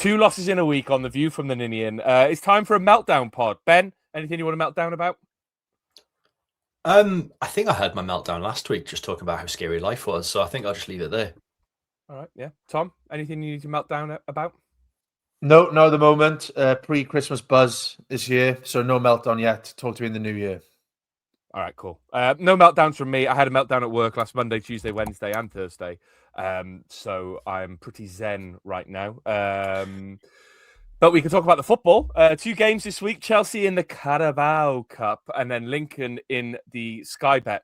2 losses in a week on the view from the Ninian. It's time for a meltdown pod. Ben, anything you want to melt down about? I think I heard my meltdown last week, just talking about how scary life was. So I think I'll just leave it there. All right, yeah. Tom, anything you need to melt down about? No, at the moment. Pre-Christmas buzz is here, so no meltdown yet. Talk to me in the new year. All right, cool. No meltdowns from me. I had a meltdown at work last Monday, Tuesday, Wednesday, and Thursday. So I'm pretty zen right now. But we can talk about the football. 2 games this week: Chelsea in the Carabao Cup, and then Lincoln in the Sky Bet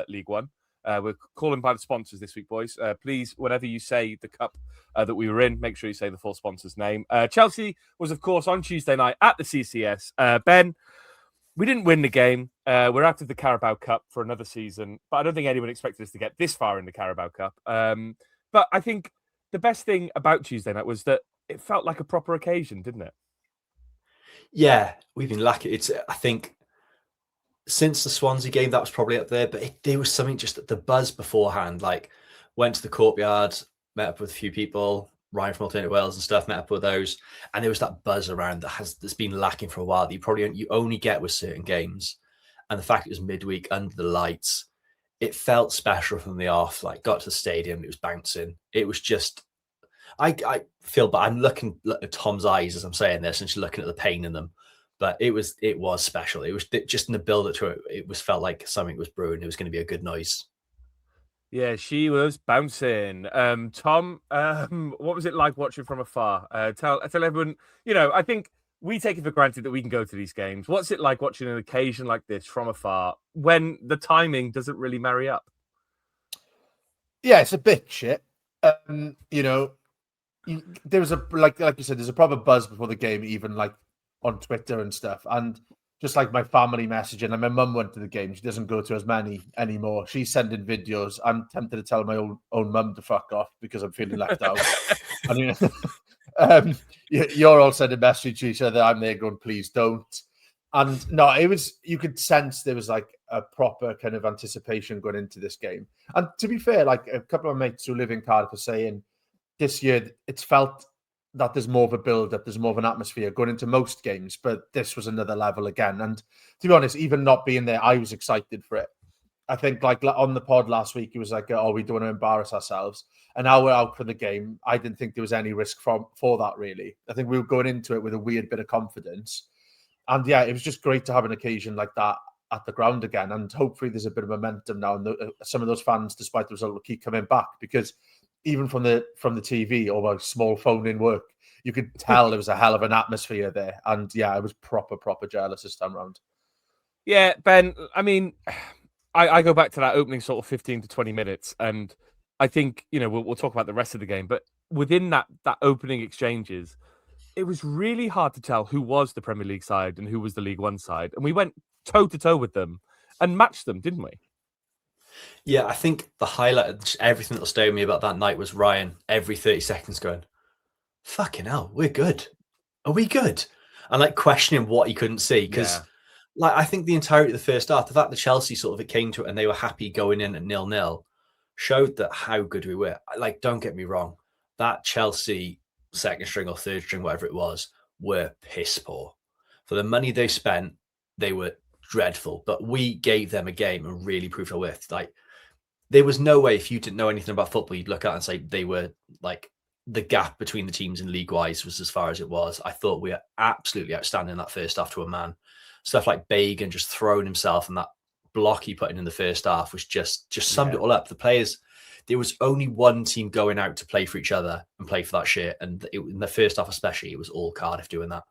League One. We're calling by the sponsors this week, boys. Please, whenever you say the cup that we were in, make sure you say the full sponsor's name. Chelsea was, of course, on Tuesday night at the CCS. Ben, we didn't win the game. We're out of the Carabao Cup for another season, but I don't think anyone expected us to get this far in the Carabao Cup. But I think the best thing about Tuesday night was that it felt like a proper occasion, didn't it? Yeah, we've been lucky. I think since the Swansea game, that was probably up there, but there was something just at the buzz beforehand. Like, went to the courtyard, met up with a few people, Ryan from Alternative Wales and stuff, met up with those, and there was that buzz around that's been lacking for a while. That you only get with certain games, and the fact it was midweek under the lights, it felt special from the off. Like, got to the stadium, it was bouncing. It was just, I feel, but I'm looking at Tom's eyes as I'm saying this, and she's looking at the pain in them. But it was special. It was just in the build up to it. It was felt like something was brewing. It was going to be a good noise. Yeah, she was bouncing. Tom, what was it like watching from afar? Tell everyone. I think we take it for granted that we can go to these games. What's it like watching an occasion like this from afar when the timing doesn't really marry up? Yeah, it's a bit shit. There was like you said, there's a proper buzz before the game, even like on Twitter and stuff, and just like my family messaging. And my mum went to the game; she doesn't go to as many anymore. She's sending videos. I'm tempted to tell my own mum to fuck off because I'm feeling left out. You're all sending messages to each other. I'm there going, please don't. And no, you could sense there was like a proper kind of anticipation going into this game. And to be fair, like a couple of mates who live in Cardiff are saying this year it's felt that there's more of a build-up, there's more of an atmosphere going into most games, but this was another level again. And to be honest, even not being there, I was excited for it. I think like on the pod last week, it was like, oh, we don't want to embarrass ourselves. And now we're out for the game. I didn't think there was any risk for that, really. I think we were going into it with a weird bit of confidence. And yeah, it was just great to have an occasion like that at the ground again. And hopefully there's a bit of momentum now. And some of those fans, despite the result, will keep coming back, because even from the TV or my small phone in work, you could tell there was a hell of an atmosphere there. And yeah, I was proper jealous this time around. Yeah, Ben, I mean, I go back to that opening sort of 15 to 20 minutes. And I think, we'll talk about the rest of the game. But within that opening exchanges, it was really hard to tell who was the Premier League side and who was the League One side. And we went toe-to-toe with them and matched them, didn't we? Yeah, I think the highlight of everything that'll stay with me about that night was Ryan every 30 seconds going, fucking hell, we're good. Are we good? And like questioning what he couldn't see. Because like I think the entirety of the first half, the fact that Chelsea sort of it came to it and they were happy going in at 0-0 showed that how good we were. Like, don't get me wrong, that Chelsea second string or third string, whatever it was, were piss poor. For the money they spent, they were dreadful. But we gave them a game and really proved our worth. Like, there was no way, if you didn't know anything about football, you'd look at it and say they were like, the gap between the teams in league-wise was as far as it was. I thought we were absolutely outstanding that first half to a man. Stuff like Bagan just throwing himself and that block he put in the first half was just summed it all up. The players, there was only one team going out to play for each other and play for that shit. And in the first half especially, it was all Cardiff doing that.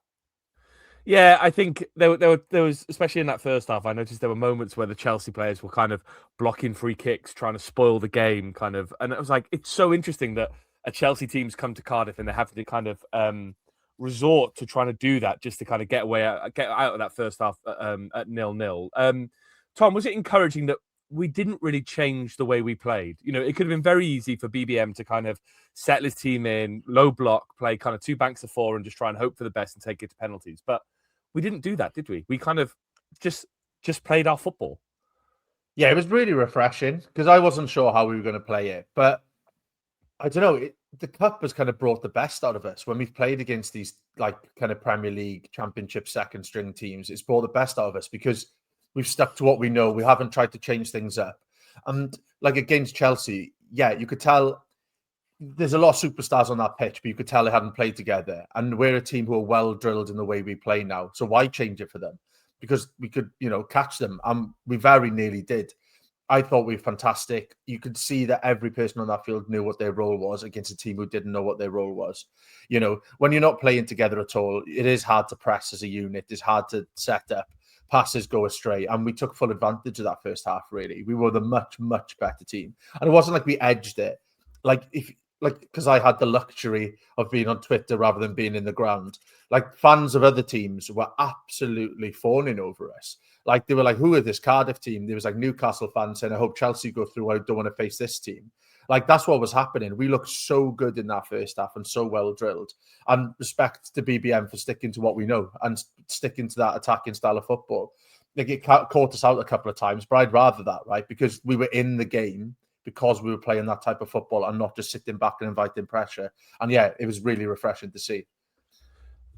Yeah, I think there was, especially in that first half, I noticed there were moments where the Chelsea players were kind of blocking free kicks, trying to spoil the game, kind of. And it was like, it's so interesting that a Chelsea team's come to Cardiff and they have to kind of resort to trying to do that just to kind of get out of that first half at 0-0. Tom, was it encouraging that we didn't really change the way we played? It could have been very easy for BBM to kind of settle his team in, low block, play kind of 2 banks of 4 and just try and hope for the best and take it to penalties. But we didn't do that, did we? We kind of just played our football. Yeah, it was really refreshing because I wasn't sure how we were going to play it. But I don't know. the cup has kind of brought the best out of us when we've played against these like kind of Premier League, Championship, second string teams. It's brought the best out of us because we've stuck to what we know. We haven't tried to change things up. And like against Chelsea, yeah, you could tell there's a lot of superstars on that pitch, but you could tell they hadn't played together. And we're a team who are well drilled in the way we play now. So why change it for them? Because we could, catch them. And we very nearly did. I thought we were fantastic. You could see that every person on that field knew what their role was against a team who didn't know what their role was. When you're not playing together at all, it is hard to press as a unit. It's hard to set up. Passes go astray. And we took full advantage of that first half, really. We were the much, much better team. And it wasn't like we edged it. Because I had the luxury of being on Twitter rather than being in the ground. Like, fans of other teams were absolutely fawning over us. Like, they were like, who are this Cardiff team? There was like Newcastle fans saying, I hope Chelsea go through. I don't want to face this team. Like, that's what was happening. We looked so good in that first half and so well drilled. And respect to BBM for sticking to what we know and sticking to that attacking style of football. Like, it caught us out a couple of times, but I'd rather that, right? Because we were in the game because we were playing that type of football and not just sitting back and inviting pressure. And yeah, it was really refreshing to see.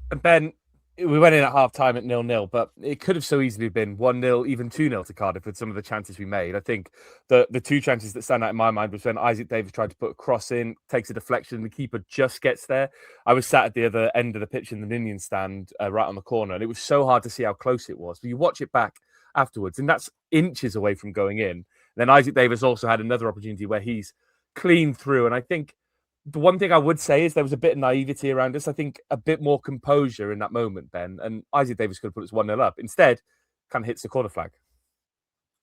And Ben, we went in at half time at 0-0, but it could have so easily been 1-0, even 2-0 to Cardiff with some of the chances we made. I think the two chances that stand out in my mind was when Isaac Davis tried to put a cross in, takes a deflection, the keeper just gets there. I was sat at the other end of the pitch in the Ninian stand, right on the corner, and it was so hard to see how close it was. But you watch it back afterwards, and that's inches away from going in. Then Isaac Davis also had another opportunity where he's cleaned through. And I think the one thing I would say is there was a bit of naivety around us. I think a bit more composure in that moment, Ben. And Isaac Davis could have put us 1-0 up. Instead, kind of hits the corner flag.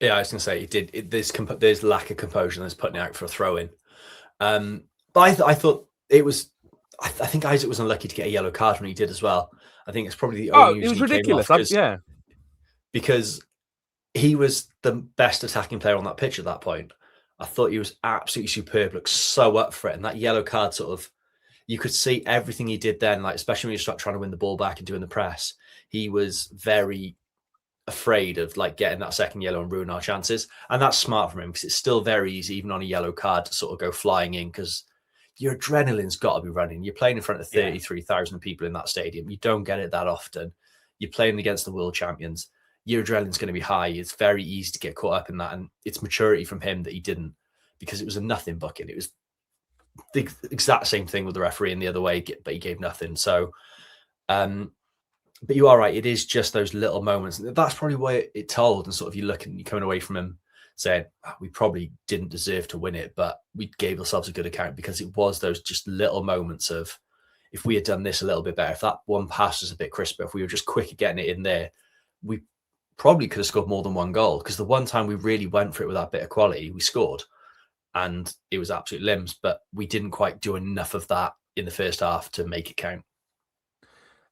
Yeah, I was going to say, there's lack of composure and there's putting it out for a throw-in. But I thought it was... I think Isaac was unlucky to get a yellow card when he did as well. I think it's probably the only reason it was he ridiculous. Came off because he was the best attacking player on that pitch at that point. I thought he was absolutely superb, looked so up for it. And that yellow card you could see everything he did then, like especially when you start trying to win the ball back and doing the press. He was very afraid of like getting that second yellow and ruin our chances. And that's smart from him because it's still very easy, even on a yellow card, to sort of go flying in because your adrenaline's got to be running. You're playing in front of 33,000 people in that stadium. You don't get it that often. You're playing against the world champions. Your adrenaline's going to be high. It's very easy to get caught up in that. And it's maturity from him that he didn't, because it was a nothing bucket. It was the exact same thing with the referee in the other way, but he gave nothing. So, but you are right. It is just those little moments. That's probably why it told. And sort of you look and you're coming away from him saying, we probably didn't deserve to win it, but we gave ourselves a good account because it was those just little moments of, if we had done this a little bit better, if that one pass was a bit crisper, if we were just quick at getting it in there, we probably could have scored more than one goal, because the one time we really went for it with that bit of quality, we scored and it was absolute limbs, but we didn't quite do enough of that in the first half to make it count.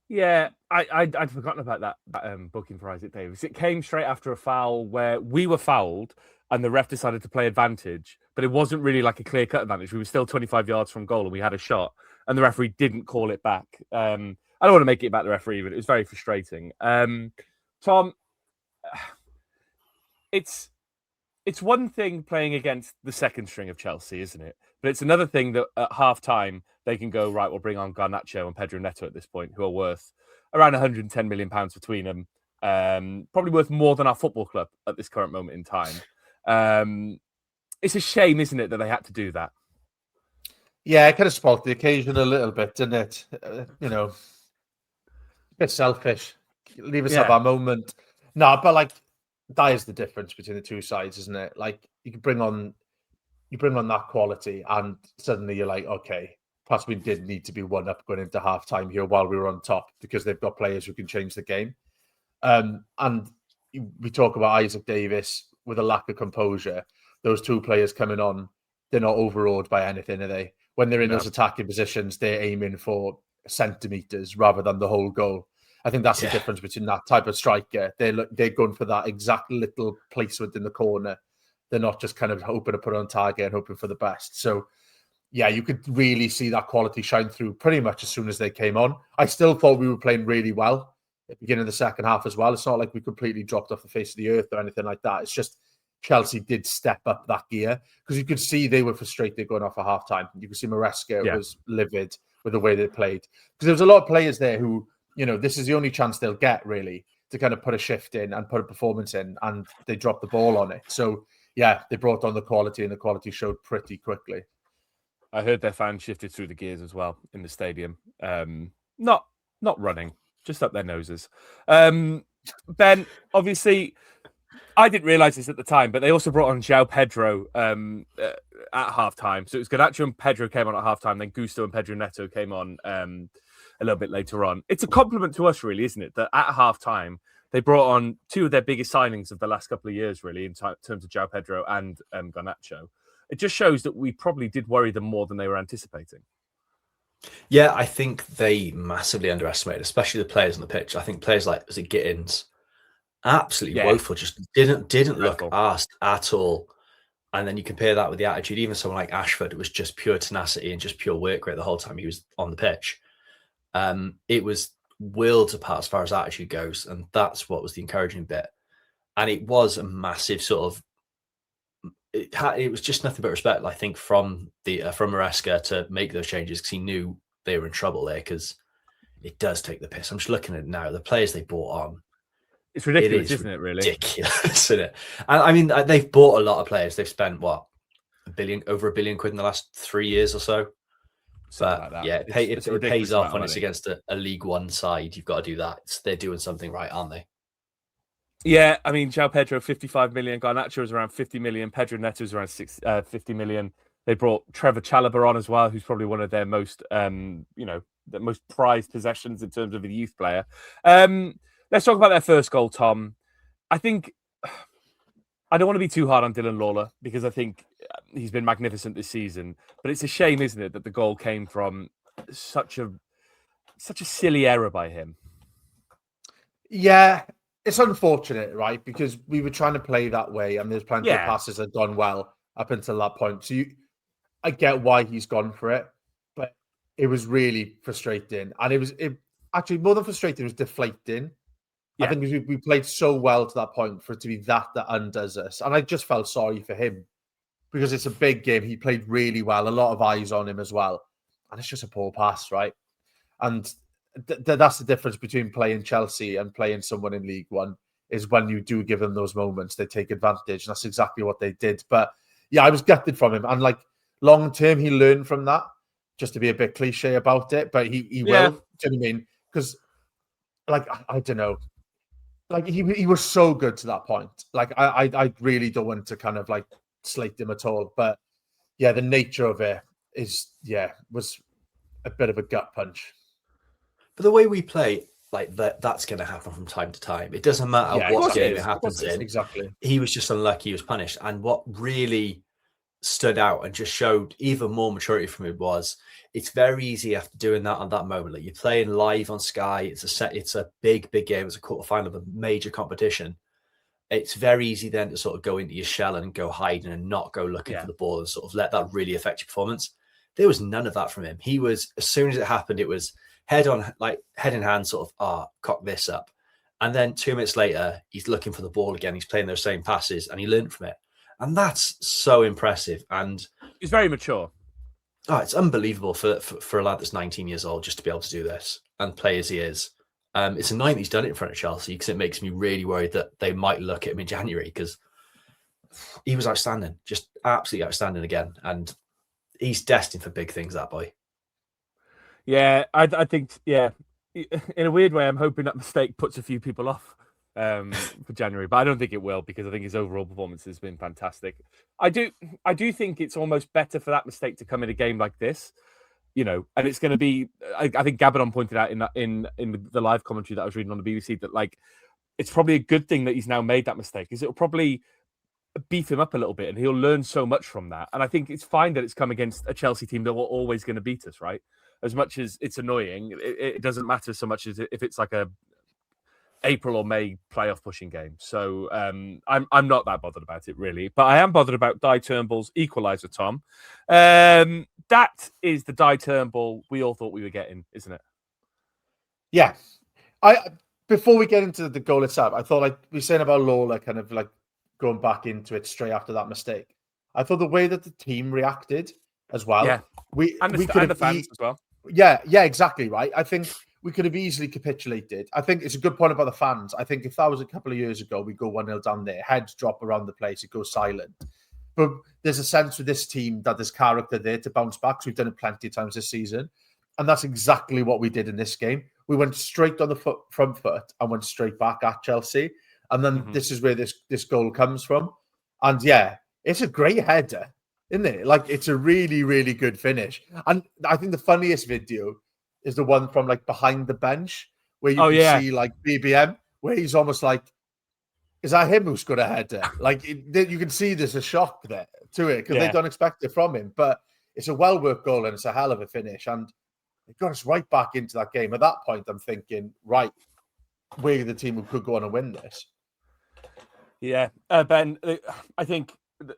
Yeah, I'd forgotten about that booking for Isaac Davis. It came straight after a foul where we were fouled and the ref decided to play advantage, but it wasn't really like a clear-cut advantage. We were still 25 yards from goal and we had a shot and the referee didn't call it back. I don't want to make it about the referee, but it was very frustrating. Tom, it's one thing playing against the second string of Chelsea, isn't it? But it's another thing that at half-time they can go, right, we'll bring on Garnacho and Pedro Neto at this point, who are worth around £110 million between them. Probably worth more than our football club at this current moment in time. It's a shame, isn't it, that they had to do that? Yeah, it kind of spoiled the occasion a little bit, didn't it? A bit selfish. Leave us have our moment. No, but like, that is the difference between the two sides, isn't it? Like, you bring on that quality and suddenly you're like, okay, perhaps we did need to be one up going into half-time here while we were on top, because they've got players who can change the game. And we talk about Isaac Davis with a lack of composure. Those two players coming on, they're not overawed by anything, are they? When they're in those attacking positions, they're aiming for centimetres rather than the whole goal. I think that's the difference between that type of striker. They're going for that exact little placement in the corner. They're not just kind of hoping to put it on target and hoping for the best. So, yeah, you could really see that quality shine through pretty much as soon as they came on. I still thought we were playing really well at the beginning of the second half as well. It's not like we completely dropped off the face of the earth or anything like that. It's just Chelsea did step up that gear because you could see they were frustrated going off at half time. You could see Maresca was livid with the way they played because there was a lot of players there who, this is the only chance they'll get really to kind of put a shift in and put a performance in, and they dropped the ball on it. So yeah, they brought on the quality, and the quality showed pretty quickly. I heard their fans shifted through the gears as well in the stadium. Not running, just up their noses. Ben, obviously, I didn't realise this at the time, but they also brought on João Pedro at halftime. So it was Garnacho and Pedro came on at halftime, then Gusto and Pedro Neto came on a little bit later on. It's a compliment to us, really, isn't it? That at halftime, they brought on two of their biggest signings of the last couple of years, really, in terms of João Pedro and Garnacho. It just shows that we probably did worry them more than they were anticipating. Yeah, I think they massively underestimated, especially the players on the pitch. I think players like, was it Gittins? Absolutely woeful, just didn't look asked at all. And then you compare that with the attitude, even someone like Ashford, it was just pure tenacity and just pure work rate the whole time he was on the pitch. It was worlds apart as far as attitude goes, and that's what was the encouraging bit. And it was a massive sort of, it was just nothing but respect, I think, from Maresca to make those changes, because he knew they were in trouble there, because it does take the piss. I'm just looking at it now, the players they bought on. It's ridiculous, isn't it, really? Ridiculous, isn't it? And I mean, they've bought a lot of players. They've spent, what, over £1 billion in the last 3 years or so. But like yeah, it pays off when it's against a League One side. You've got to do that. They're doing something right, aren't they? Yeah, I mean, João Pedro, 55 million. Garnacho is around 50 million. Pedro Neto is around 50 million. They brought Trevor Chalobah on as well, who's probably one of their most, the most prized possessions in terms of a youth player. Let's talk about their first goal, Tom. I think I don't want to be too hard on Dylan Lawler because I think he's been magnificent this season. But it's a shame, isn't it, that the goal came from such a silly error by him. Yeah, it's unfortunate, right? Because we were trying to play that way, and there's plenty of passes that had gone well up until that point. So I get why he's gone for it, but it was really frustrating, and it actually more than frustrating, it was deflating. Yeah. I think we played so well to that point for it to be that undoes us, and I just felt sorry for him because it's a big game. He played really well, a lot of eyes on him as well, and it's just a poor pass, right? And that's the difference between playing Chelsea and playing someone in League One, is when you do give them those moments, they take advantage. And that's exactly what they did. But yeah, I was gutted from him. And like long term, he learned from that, just to be a bit cliche about it. But he will. Do you know what I mean? Because like, I don't know. Like he was so good to that point. Like I really don't want to kind of like slate him at all. But yeah, the nature of it was a bit of a gut punch. But the way we play, like that's going to happen from time to time. It doesn't matter what game it happens in. Exactly. He was just unlucky. He was punished. And what really stood out and just showed even more maturity from him was it's very easy after doing that on that moment. Like you're playing live on Sky. It's a big game. It's a quarterfinal of a major competition. It's very easy then to sort of go into your shell and go hiding and not go looking for the ball and sort of let that really affect your performance. There was none of that from him. He was, as soon as it happened, it was head in hand, sort of, cock this up. And then 2 minutes later, he's looking for the ball again. He's playing those same passes and he learned from it. And that's so impressive. And he's very mature. Oh, it's unbelievable for a lad that's 19 years old just to be able to do this and play as he is. It's annoying that he's done it in front of Chelsea because it makes me really worried that they might look at him in January because he was outstanding, just absolutely outstanding again. And he's destined for big things, that boy. Yeah, I think, in a weird way, I'm hoping that mistake puts a few people off for January, but I don't think it will because I think his overall performance has been fantastic. I do think it's almost better for that mistake to come in a game like this, and it's going to be. I think Gabadon pointed out in the live commentary that I was reading on the BBC that like it's probably a good thing that he's now made that mistake because it'll probably beef him up a little bit and he'll learn so much from that. And I think it's fine that it's come against a Chelsea team that were always going to beat us, right? As much as it's annoying, it doesn't matter so much as if it's like a April or May playoff pushing game. So I'm not that bothered about it really, but I am bothered about Di Turnbull's equaliser, Tom. That is the Di Turnbull we all thought we were getting, isn't it? Yeah. Before we get into the goal itself, I thought like we were saying about Lawler kind of like going back into it straight after that mistake. I thought the way that the team reacted as well. Yeah. We And we the, could and the have fans as well. yeah, exactly right. I think we could have easily capitulated. I think it's a good point about the fans. I think if that was a couple of years ago, we go 1-0 down there, heads drop around the place, it goes silent. But there's a sense with this team that there's character there to bounce back. So we've done it plenty of times this season. And that's exactly what we did in this game. We went straight on the front foot and went straight back at Chelsea. And then this is where this goal comes from. And yeah, it's a great header, isn't it? Like, it's a really, really good finish. And I think the funniest video is the one from like behind the bench where you can see like BBM, where he's almost like, is that him who's got a header? Like, you can see there's a shock there to it because they don't expect it from him. But it's a well-worked goal and it's a hell of a finish. And it got us right back into that game. At that point, I'm thinking, right, we're the team who could go on and win this. Yeah, Ben, I think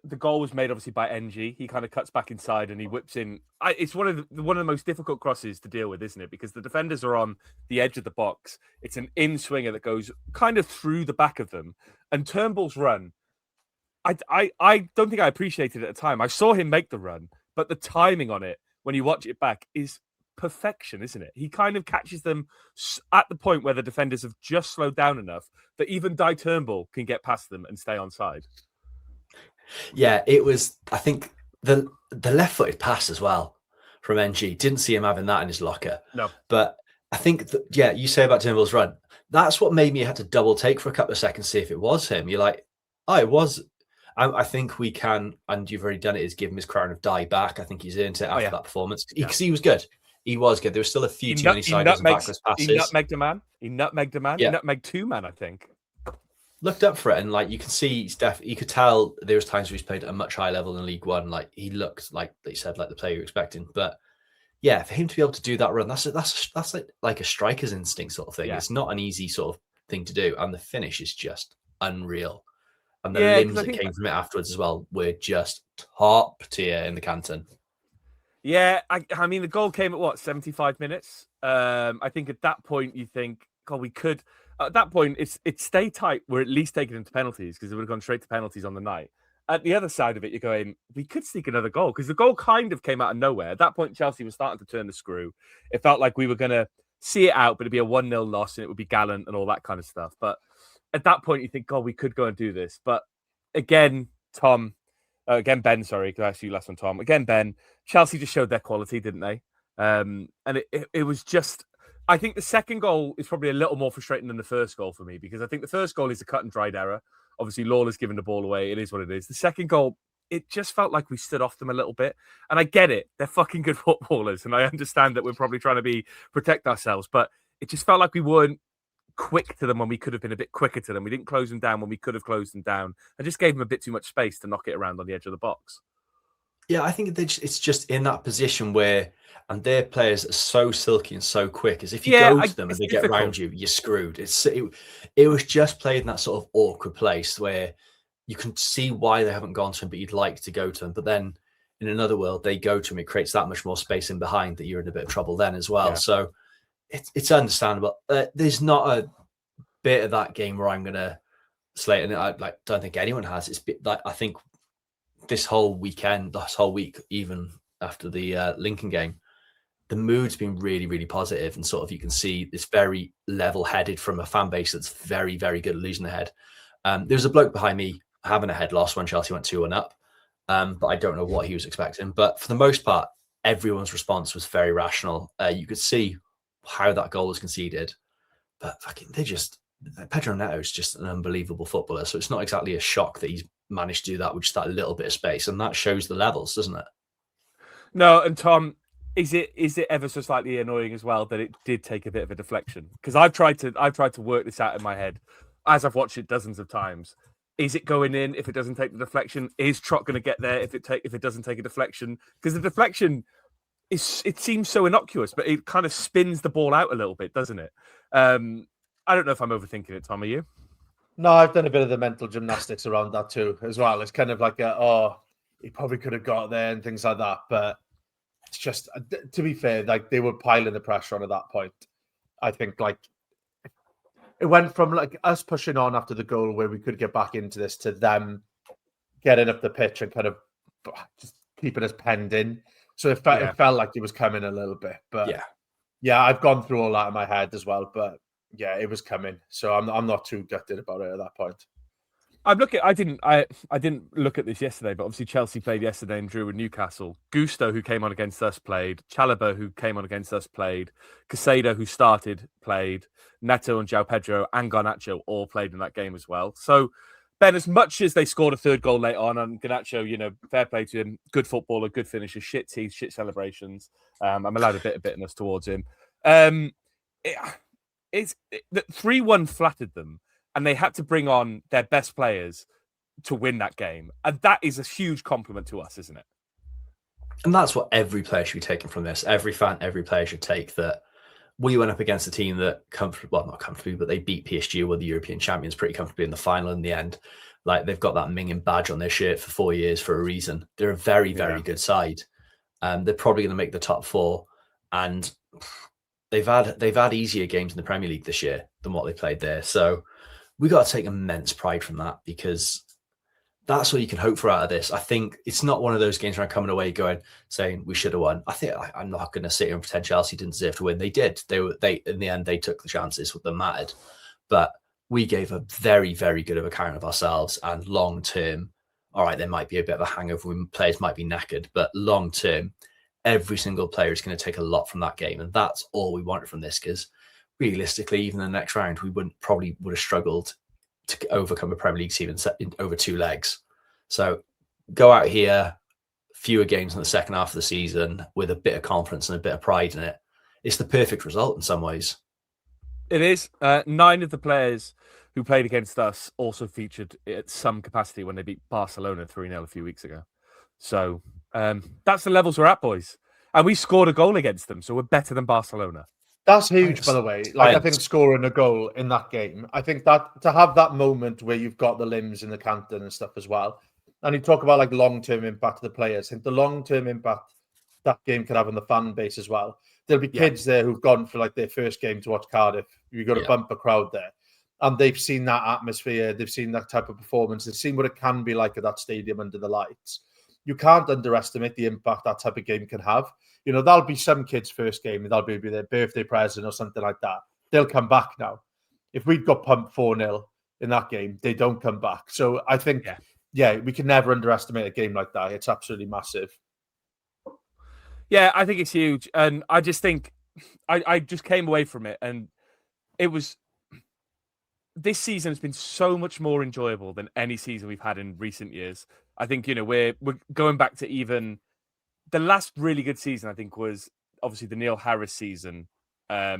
the goal was made obviously by NG. He kind of cuts back inside and he whips in. It's one of the most difficult crosses to deal with, isn't it? Because the defenders are on the edge of the box. It's an in-swinger that goes kind of through the back of them. And Turnbull's run, I don't think I appreciated it at the time. I saw him make the run, but the timing on it, when you watch it back, is perfection, isn't it? He kind of catches them at the point where the defenders have just slowed down enough that even Di Turnbull can get past them and stay onside. Yeah, it was, I think, the left-footed pass as well from NG. Didn't see him having that in his locker. No. But I think, you say about Turnbull's run, that's what made me have to double take for a couple of seconds, see if it was him. You're like, oh, it was. I think we can, and you've already done it, is give him his crown of Die back. I think he's earned it after that performance. Because he was good. He was good. There were still a few too many siders and backwards passes. He nutmegged a man. He nutmegged a man. Yeah. He nutmegged two men, I think. Looked up for it, and like you can see, you could tell there was times where he's played at a much higher level in League One. Like he looked like they said, like the player you're expecting. But yeah, for him to be able to do that run, that's like a striker's instinct sort of thing. Yeah. It's not an easy sort of thing to do, and the finish is just unreal. And the limbs that came from it afterwards as well were just top tier in the Canton. Yeah, I mean, the goal came at 75 minutes. I think at that point you think, God, we could. At that point, it's stay tight. We're at least taking into penalties because it would have gone straight to penalties on the night. At the other side of it, you're going, we could sneak another goal because the goal kind of came out of nowhere. At that point, Chelsea was starting to turn the screw. It felt like we were going to see it out, but it'd be a 1-0 loss and it would be gallant and all that kind of stuff. But at that point, you think, God, we could go and do this. But again, Ben, sorry, because I asked you last one, Tom. Again, Ben, Chelsea just showed their quality, didn't they? And it was just, I think the second goal is probably a little more frustrating than the first goal for me, because I think the first goal is a cut and dried error. Obviously, Lawler's given the ball away. It is what it is. The second goal, it just felt like we stood off them a little bit. And I get it. They're fucking good footballers. And I understand that we're probably trying to protect ourselves. But it just felt like we weren't quick to them when we could have been a bit quicker to them. We didn't close them down when we could have closed them down. I just gave them a bit too much space to knock it around on the edge of the box. Yeah, I think it's just in that position where, and their players are so silky and so quick, as if you go to them and they get around you, you're screwed. It was just played in that sort of awkward place where you can see why they haven't gone to him, but you'd like to go to them. But then in another world, they go to him. It creates that much more space in behind that you're in a bit of trouble then as well. Yeah. So it's understandable. There's not a bit of that game where I'm going to slate, and I don't think anyone has. It's like, I think this whole weekend, this whole week, even after the Lincoln game, the mood's been really, really positive, and sort of you can see this very level-headed from a fan base that's very, very good at losing their head. There's a bloke behind me having a head loss when Chelsea went 2-1 up, but I don't know what he was expecting. But for the most part, everyone's response was very rational. You could see how that goal was conceded, but Pedro Neto is just an unbelievable footballer. So it's not exactly a shock that he's managed to do that with just that little bit of space, and that shows the levels, doesn't it? No, and Tom, is it ever so slightly annoying as well that it did take a bit of a deflection? Because I've tried to work this out in my head as I've watched it dozens of times. Is it going in if it doesn't take the deflection? Is Trott going to get there if it doesn't take a deflection? Because the deflection it seems so innocuous, but it kind of spins the ball out a little bit, doesn't it? I don't know if I'm overthinking it, Tom. Are you? No, I've done a bit of the mental gymnastics around that too, as well. It's kind of like, he probably could have got there and things like that. But it's just, to be fair, like they were piling the pressure on at that point. I think, like, it went from like us pushing on after the goal where we could get back into this to them getting up the pitch and kind of just keeping us penned in. So it felt like it was coming a little bit. But yeah, I've gone through all that in my head as well. But yeah, it was coming. So I'm not too gutted about it at that point. I'm looking. I didn't look at this yesterday, but obviously Chelsea played yesterday and drew with Newcastle. Gusto, who came on against us, played. Chalobah, who came on against us, played. Casado, who started, played. Neto and João Pedro and Garnacho all played in that game as well. So, Ben, as much as they scored a third goal late on, and Garnacho, fair play to him, good footballer, good finisher, shit teeth, shit celebrations. I'm allowed a bit of bitterness towards him. It's 3-1 flattered them. And they had to bring on their best players to win that game. And that is a huge compliment to us, isn't it? And that's what every player should be taking from this. Every fan, every player should take that. We went up against a team that not comfortably, but they beat PSG, who were the European champions pretty comfortably in the final in the end. Like, they've got that minging badge on their shirt for 4 years for a reason. They're a very, very good side. They're probably going to make the top 4. And they've had easier games in the Premier League this year than what they played there. So we got to take immense pride from that, because that's what you can hope for out of this. I think it's not one of those games where I'm coming away saying we should have won. I think I'm not going to sit here and pretend Chelsea didn't deserve to win. They did. They in the end, they took the chances that mattered. But we gave a very, very good of account of ourselves. And long term, all right, there might be a bit of a hangover when players might be knackered, but long term, every single player is going to take a lot from that game. And that's all we wanted from this, because realistically, even the next round, we would have struggled to overcome a Premier League team in over 2 legs. So go out here, fewer games in the second half of the season with a bit of confidence and a bit of pride in it. It's the perfect result in some ways. It is. 9 of the players who played against us also featured at some capacity when they beat Barcelona 3-0 a few weeks ago. So that's the levels we're at, boys. And we scored a goal against them, so we're better than Barcelona. That's huge, by the way. Like, I think scoring a goal in that game, I think that to have that moment where you've got the limbs in the Canton and stuff as well. And you talk about like long-term impact of the players. I think the long-term impact that game could have on the fan base as well. There'll be kids there who've gone for like their first game to watch Cardiff. You've got a bumper crowd there. And they've seen that atmosphere. They've seen that type of performance. They've seen what it can be like at that stadium under the lights. You can't underestimate the impact that type of game can have. That'll be some kids' first game. That'll be their birthday present or something like that. They'll come back now. If we'd got pumped 4-0 in that game, they don't come back. So I think, we can never underestimate a game like that. It's absolutely massive. Yeah, I think it's huge. And I just think I just came away from it, and it was... This season has been so much more enjoyable than any season we've had in recent years. I think, we're going back to even the last really good season, I think, was obviously the Neil Harris season, where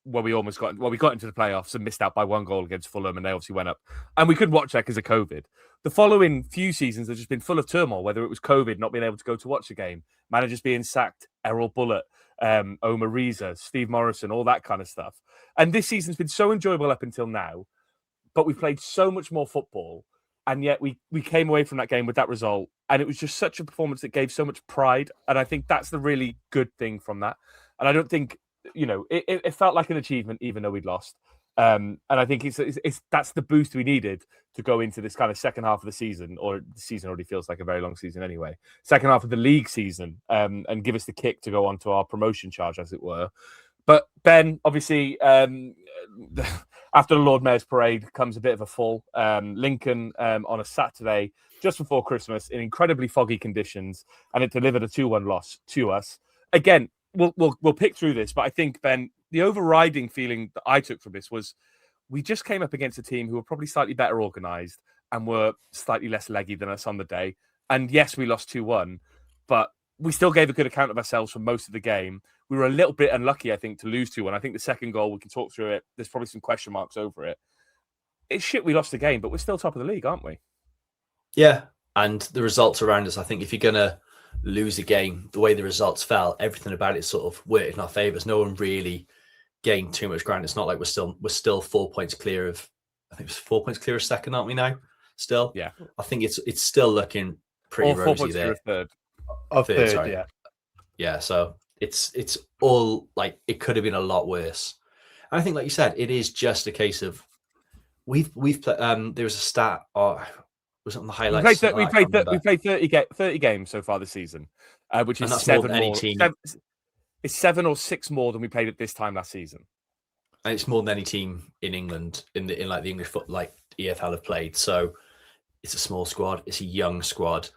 we got into the playoffs and missed out by 1 goal against Fulham, and they obviously went up. And we couldn't watch that because of COVID. The following few seasons have just been full of turmoil, whether it was COVID, not being able to go to watch a game, managers being sacked, Errol Bullitt, Omar Reza, Steve Morrison, all that kind of stuff. And this season's been so enjoyable up until now, but we've played so much more football. And yet we came away from that game with that result. And it was just such a performance that gave so much pride. And I think that's the really good thing from that. And I don't think, it felt like an achievement, even though we'd lost. And I think that's the boost we needed to go into this kind of second half of the season, or the season already feels like a very long season anyway. Second half of the league season, and give us the kick to go on to our promotion charge, as it were. But Ben, obviously, after the Lord Mayor's Parade comes a bit of a fall. Lincoln on a Saturday just before Christmas in incredibly foggy conditions, and it delivered a 2-1 loss to us. Again, we'll pick through this, but I think, Ben, the overriding feeling that I took from this was we just came up against a team who were probably slightly better organised and were slightly less leggy than us on the day. And yes, we lost 2-1, but we still gave a good account of ourselves for most of the game. We were a little bit unlucky, I think, to lose 2-1. I think the second goal, we can talk through it. There's probably some question marks over it. It's shit we lost the game, but we're still top of the league, aren't we? Yeah, and the results around us, I think if you're going to lose a game, the way the results fell, everything about it sort of worked in our favours. No one really gained too much ground. It's not like we're still 4 points clear of, I think it's 4 points clear of second, aren't we now? Still? Yeah. I think it's still looking pretty or 4 rosy points there. Third. Third, sorry. Yeah, so it's all like it could have been a lot worse. I think, like you said, it is just a case of we've played. There was a stat, or was it on the highlights? We played 30 games so far this season, which And is that's more seven than any more. team. It's 7 or 6 more than we played at this time last season. And it's more than any team in England in like the English foot, like EFL have played. So it's a small squad. It's a young squad.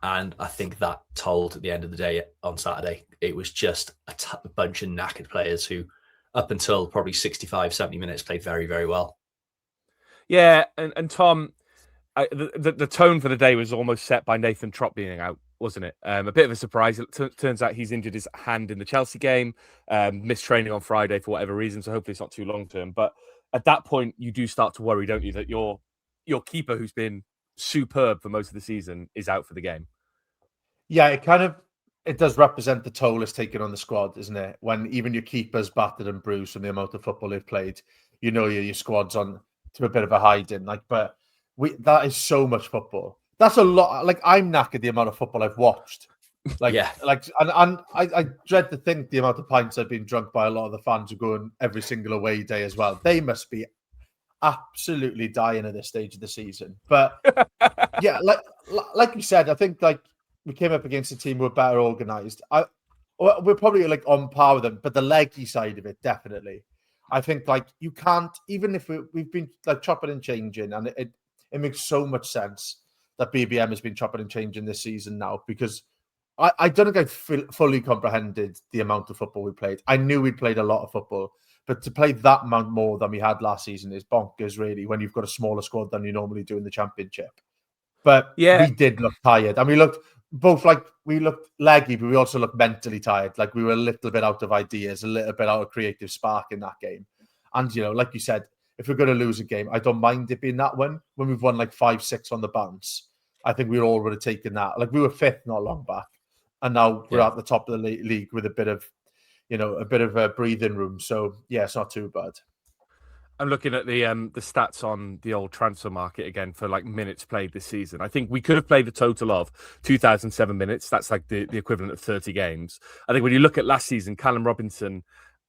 And I think that told at the end of the day on Saturday, it was just a bunch of knackered players who, up until probably 65, 70 minutes, played very, very well. Yeah, and Tom, the tone for the day was almost set by Nathan Trott being out, wasn't it? A bit of a surprise. It turns out he's injured his hand in the Chelsea game, missed training on Friday for whatever reason, so hopefully it's not too long term. But at that point, you do start to worry, don't you, that your keeper, who's been superb for most of the season, is out for the game. Yeah, it does represent the toll it's taken on the squad, isn't it? When even your keeper's battered and bruised from the amount of football they've played, your squad's on to a bit of a hiding. But that is so much football. That's a lot. Like, I'm knackered the amount of football I've watched. And I dread to think the amount of pints I've been drunk by a lot of the fans who go on every single away day as well. They must be absolutely dying at this stage of the season. But yeah, like you said, I think we came up against a team who were better organised. We're probably on par with them, but the leggy side of it, definitely. I think you can't, even if we've been chopping and changing, and it makes so much sense that BBM has been chopping and changing this season now, because I don't think I fully comprehended the amount of football we played. I knew we'd played a lot of football, but to play that amount more than we had last season is bonkers, really, when you've got a smaller squad than you normally do in the Championship. But yeah, we did look tired, and we looked leggy, but we also looked mentally tired. Like, we were a little bit out of ideas, a little bit out of creative spark in that game. And, like you said, if we're going to lose a game, I don't mind it being that one. When we've won 5-6 on the bounce, I think we all would have taken that. We were fifth not long back, and now we're at the top of the league with a bit of a breathing room. So yeah, it's not too bad. I'm looking at the stats on the old transfer market again for minutes played this season. I think we could have played a total of 2,007 minutes. That's the equivalent of 30 games. I think when you look at last season, Callum Robinson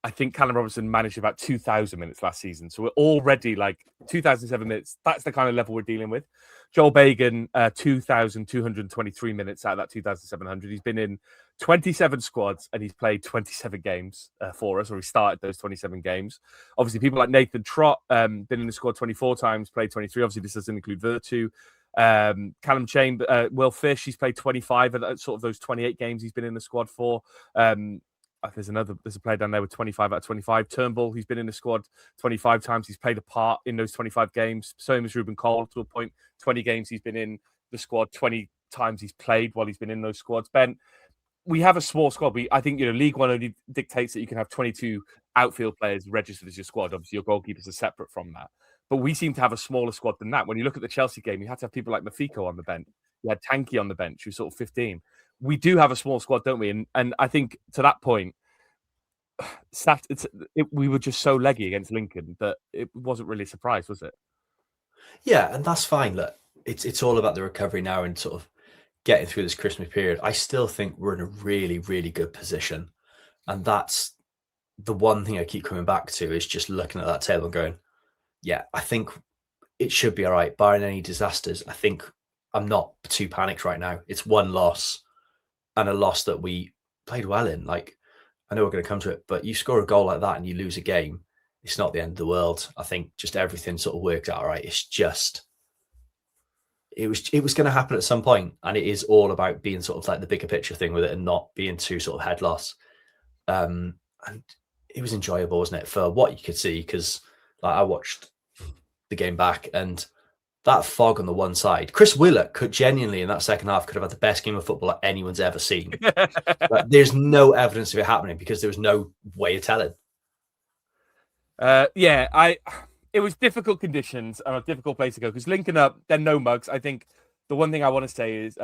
managed about 2,000 minutes last season. So we're already 2,007 minutes. That's the kind of level we're dealing with. Joel Bagan, 2,223 minutes out of that 2,700. He's been in 27 squads and he's played 27 games for us, or he started those 27 games. Obviously, people like Nathan Trott, been in the squad 24 times, played 23. Obviously, this doesn't include Virtue. Callum Chamber, Will Fish, he's played 25 of sort of those 28 games he's been in the squad for. There's a player down there with 25 out of 25. Turnbull, he's been in the squad 25 times. He's played a part in those 25 games. Same as Ruben Cole to a point. 20 games he's been in the squad. 20 times he's played while he's been in those squads. Ben, we have a small squad. I think League One only dictates that you can have 22 outfield players registered as your squad. Obviously, your goalkeepers are separate from that. But we seem to have a smaller squad than that. When you look at the Chelsea game, you had to have people like Mafiko on the bench. You had Tanky on the bench, who's sort of 15. We do have a small squad, don't we? And I think to that point, we were just so leggy against Lincoln that it wasn't really a surprise, was it? Yeah, and that's fine. Look, it's all about the recovery now and sort of getting through this Christmas period. I still think we're in a really, really good position. And that's the one thing I keep coming back to, is just looking at that table and going, yeah, I think it should be all right, barring any disasters. I think I'm not too panicked right now. It's one loss, and a loss that we played well in. I know we're going to come to it, but you score a goal like that and you lose a game, it's not the end of the world. I think just everything sort of worked out all right. It's just, it was going to happen at some point, and it is all about being sort of the bigger picture thing with it and not being too sort of head loss. And it was enjoyable, wasn't it, for what you could see? Because I watched the game back, and that fog on the one side, Chris Willock could genuinely in that second half could have had the best game of football that anyone's ever seen. But there's no evidence of it happening because there was no way of telling. It was difficult conditions and a difficult place to go because Lincoln up, they're no mugs. I think the one thing I want to say is,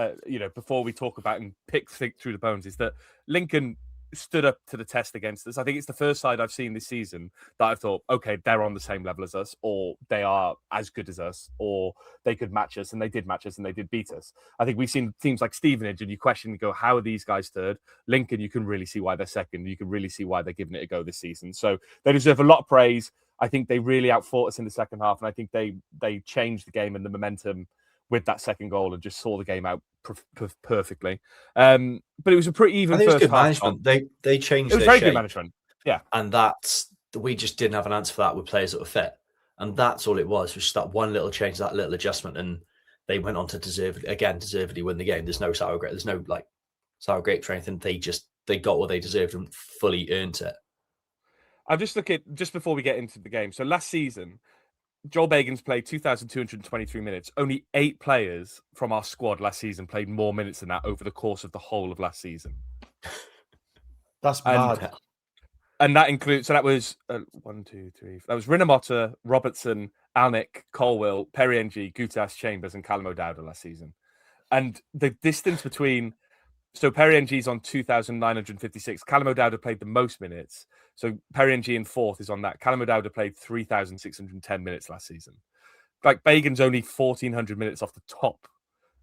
before we talk about and pick through the bones, is that Lincoln stood up to the test against us. I think it's the first side I've seen this season that I've thought, okay, they're on the same level as us, or they are as good as us, or they could match us, and they did match us, and they did beat us. I think we've seen teams like Stevenage, and you question and go, how are these guys third? Lincoln, you can really see why they're second. You can really see why they're giving it a go this season. So they deserve a lot of praise. I think they really outfought us in the second half, and I think they changed the game and the momentum with that second goal and just saw the game out perfectly. But it was a pretty even I think it was first good half. management. They changed. It was their very shape, good management. Yeah, and we just didn't have an answer for that with players that were fit, and that's all it was. Was just that one little change, that little adjustment, and they went on to deservedly win the game. There's no sour grapes. There's no like sour grapes or anything. They got what they deserved and fully earned it. I'm just looking just before we get into the game. So last season, Joel Bagan's played 2,223 minutes. Only 8 players from our squad last season played more minutes than that over the course of the whole of last season. That's mad. And that includes, so that was 1, 2, 3. That was Rinamotta, Robertson, Alnick, Colwill, Periengi, Gutas, Chambers, and Callum O'Dowda last season. And the distance between, so Periengi's on 2,956. Callum O'Dowda played the most minutes. So Periengi in fourth is on that. Callum O'Dowda played 3,610 minutes last season. Like Bagan's only 1,400 minutes off the top,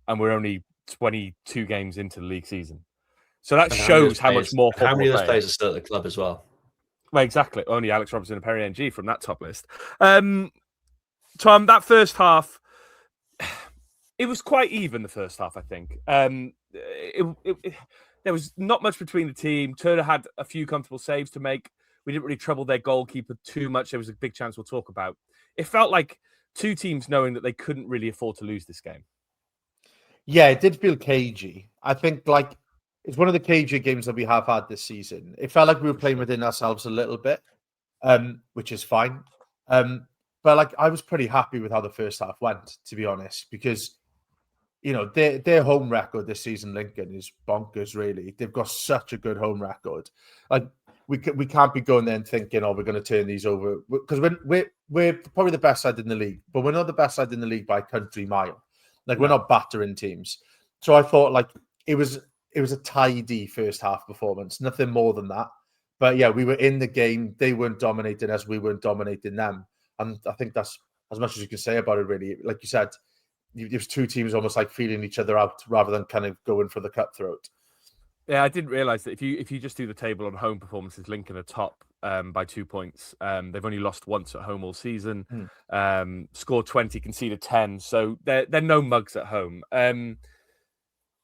and we're only 22 games into the league season. So that shows how much more. How many of those players are still at the club as well? Well, exactly. Only Alex Robertson and Periengi from that top list. Tom, that first half, it was quite even. The first half, I think. There was not much between the team. Turner had a few comfortable saves to make. We didn't really trouble their goalkeeper too much. There was a big chance we'll talk about. It felt like two teams knowing that they couldn't really afford to lose this game. Yeah, it did feel cagey. I think like it's one of the cagey games that we have had this season. It felt like we were playing within ourselves a little bit, which is fine. But like I was pretty happy with how the first half went, to be honest, because you know their home record this season, Lincoln, is bonkers. Really, they've got such a good home record. Like we can't be going there and thinking, oh, we're going to turn these over, because we're probably the best side in the league, but we're not the best side in the league by a country mile. Like we're not battering teams. So I thought like it was a tidy first half performance, nothing more than that. But yeah, we were in the game. They weren't dominating us. We weren't dominating them. And I think that's as much as you can say about it, really. Like you said, there's two teams almost like feeling each other out rather than kind of going for the cutthroat. Yeah, I didn't realise that if you just do the table on home performances, Lincoln are top by 2 points. They've only lost once at home all season. Scored 20, conceded 10. So they're no mugs at home.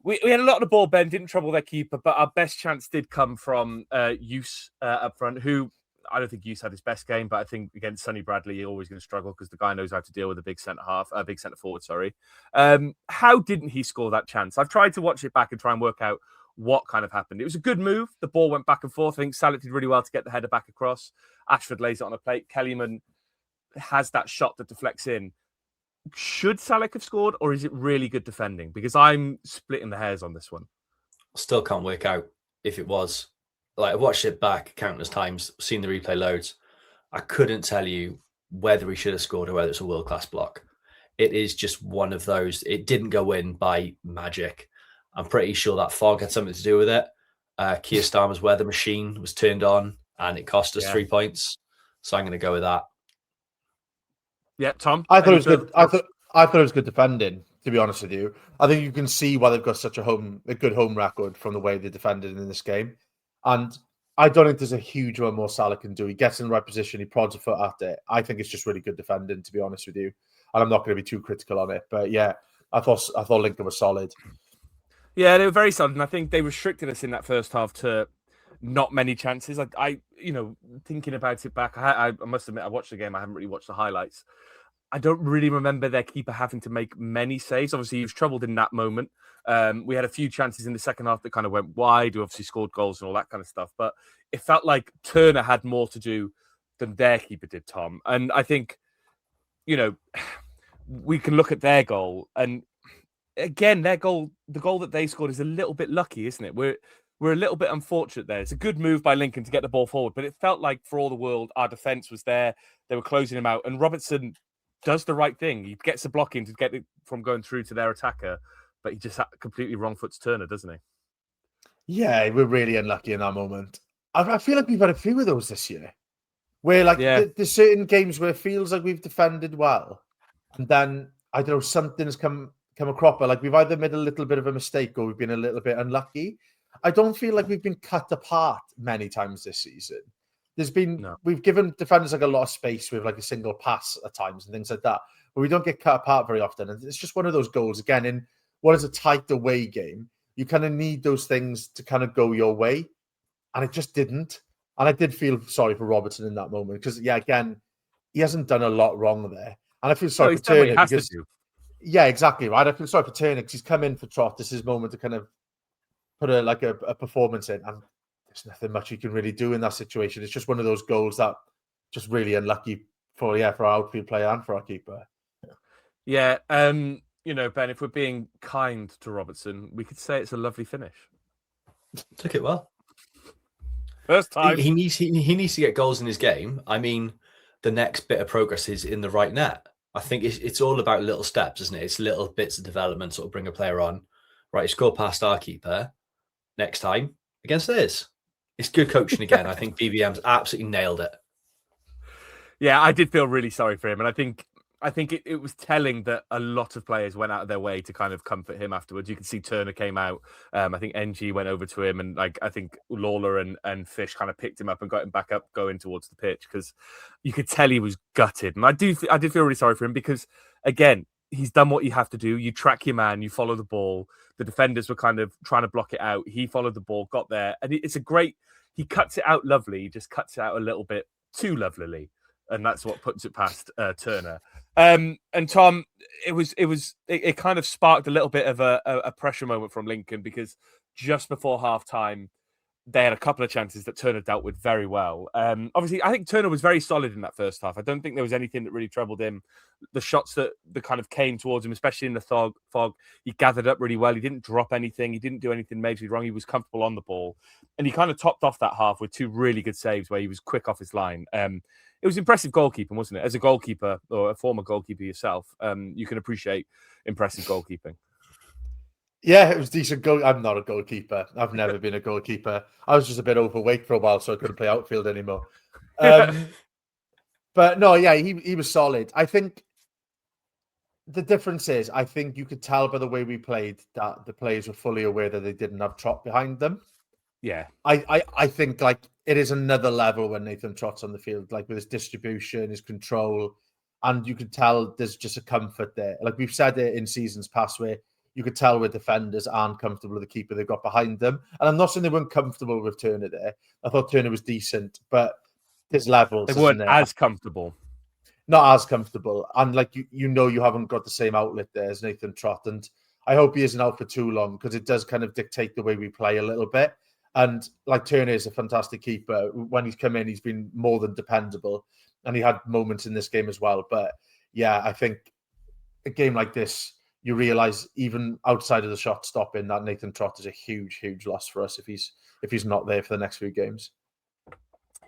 We had a lot of the ball bend, didn't trouble their keeper, but our best chance did come from Use up front, who I don't think Use had his best game, but I think against Sonny Bradley, you're always going to struggle because the guy knows how to deal with a big centre forward. Sorry. How didn't he score that chance? I've tried to watch it back and try and work out what kind of happened. It was a good move. The ball went back and forth. I think Salek did really well to get the header back across. Ashford lays it on a plate. Kellyman has that shot that deflects in. Should Salek have scored, or is it really good defending? Because I'm splitting the hairs on this one. Still can't work out if it was. Like, I watched it back countless times, seen the replay loads. I couldn't tell you whether he should have scored or whether it's a world-class block. It is just one of those. It didn't go in by magic. I'm pretty sure that fog had something to do with it. Keir Starmer's weather machine was turned on, and it cost us 3 points. So I'm going to go with that. Yeah, Tom. I thought it was good. I thought it was good defending. To be honest with you, I think you can see why they've got such a good home record from the way they defended in this game. And I don't think there's a huge amount more Salah can do. He gets in the right position, he prods a foot at it. I think it's just really good defending, to be honest with you. And I'm not going to be too critical on it. But yeah, I thought Lincoln was solid. Yeah, they were very solid, and I think they restricted us in that first half to not many chances. I thinking about it back, I must admit, I watched the game. I haven't really watched the highlights. I don't really remember their keeper having to make many saves. Obviously, he was troubled in that moment. We had a few chances in the second half that kind of went wide. We obviously scored goals and all that kind of stuff. But it felt like Turner had more to do than their keeper did, Tom. And I think, we can look at their goal. And again, the goal that they scored is a little bit lucky, isn't it? We're a little bit unfortunate there. It's a good move by Lincoln to get the ball forward. But it felt like, for all the world, our defence was there. They were closing him out. And Robertson does the right thing. He gets the blocking to get it from going through to their attacker, but he just completely wrong foots Turner, doesn't he? Yeah, we're really unlucky in that moment. I feel like we've had a few of those this year, where like there's certain games where it feels like we've defended well, and then I don't know, something's come a cropper. Like we've either made a little bit of a mistake or we've been a little bit unlucky. I don't feel like we've been cut apart many times this season. We've given defenders like a lot of space with like a single pass at times and things like that, but we don't get cut apart very often. And it's just one of those goals again in what is a tight away game. You kind of need those things to kind of go your way, and it just didn't. And I did feel sorry for Robertson in that moment because, yeah, again, he hasn't done a lot wrong there. And I feel sorry for Turner because, yeah, exactly right. I feel sorry for Turner because he's come in for Trott. This is his moment to kind of put a performance in, and there's nothing much you can really do in that situation. It's just one of those goals that just really unlucky for our outfield player and for our keeper. Yeah, you know, Ben, if we're being kind to Robertson, we could say it's a lovely finish. Took it well. First time. He needs to get goals in his game. I mean, the next bit of progress is in the right net. I think it's all about little steps, isn't it? It's little bits of development, sort of bring a player on. Right, score past our keeper. Next time against this. It's good coaching again. I think BBM's absolutely nailed it. Yeah, I did feel really sorry for him, and I think it was telling that a lot of players went out of their way to kind of comfort him afterwards. You can see Turner came out. I think NG went over to him, and like I think Lawler and Fish kind of picked him up and got him back up, going towards the pitch, because you could tell he was gutted. And I did feel really sorry for him because, again, he's done what you have to do. You track your man, you follow the ball. The defenders were kind of trying to block it out. He followed the ball, got there, and it's a great. He cuts it out lovely. He just cuts it out a little bit too lovelily, and that's what puts it past Turner. And Tom, it kind of sparked a little bit of a pressure moment from Lincoln because just before half time, they had a couple of chances that Turner dealt with very well. Obviously, I think Turner was very solid in that first half. I don't think there was anything that really troubled him. The shots that kind of came towards him, especially in the fog, he gathered up really well. He didn't drop anything. He didn't do anything majorly wrong. He was comfortable on the ball. And he kind of topped off that half with two really good saves where he was quick off his line. It was impressive goalkeeping, wasn't it? As a goalkeeper or a former goalkeeper yourself, you can appreciate impressive goalkeeping. Yeah, it was decent goal. I'm not a goalkeeper. I've never been a goalkeeper. I was just a bit overweight for a while, so I couldn't play outfield anymore. But no, yeah, he was solid. I think the difference is, I think you could tell by the way we played that the players were fully aware that they didn't have Trott behind them. Yeah. I think like it is another level when Nathan Trott's on the field, like with his distribution, his control, and you could tell there's just a comfort there. Like we've said it in seasons past where you could tell where defenders aren't comfortable with the keeper they've got behind them. And I'm not saying they weren't comfortable with Turner there. I thought Turner was decent, but there's levels. They weren't as comfortable. Not as comfortable. And like you haven't got the same outlet there as Nathan Trott. And I hope he isn't out for too long because it does kind of dictate the way we play a little bit. And like Turner is a fantastic keeper. When he's come in, he's been more than dependable. And he had moments in this game as well. But yeah, I think a game like this, you realise even outside of the shot stopping, that Nathan Trott is a huge, huge loss for us if he's not there for the next few games.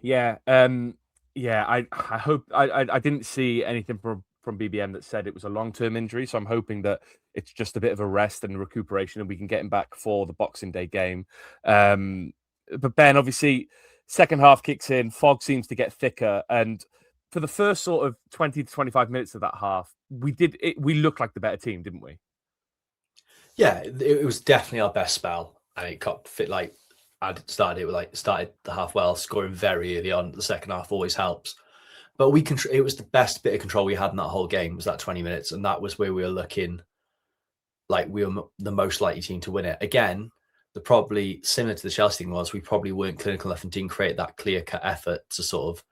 Yeah, I hope I didn't see anything from BBM that said it was a long-term injury, so I'm hoping that it's just a bit of a rest and recuperation, and we can get him back for the Boxing Day game. But Ben, obviously, second half kicks in, fog seems to get thicker, and for the first sort of 20 to 25 minutes of that half, we looked like the better team, didn't we? Yeah, it was definitely our best spell, and it got fit. Like I started the half well, scoring very early on. The second half always helps, but it was the best bit of control we had in that whole game. Was that 20 minutes, and that was where we were looking like we were the most likely team to win it. Again, probably similar to the Chelsea thing was we probably weren't clinical enough and didn't create that clear-cut effort to sort of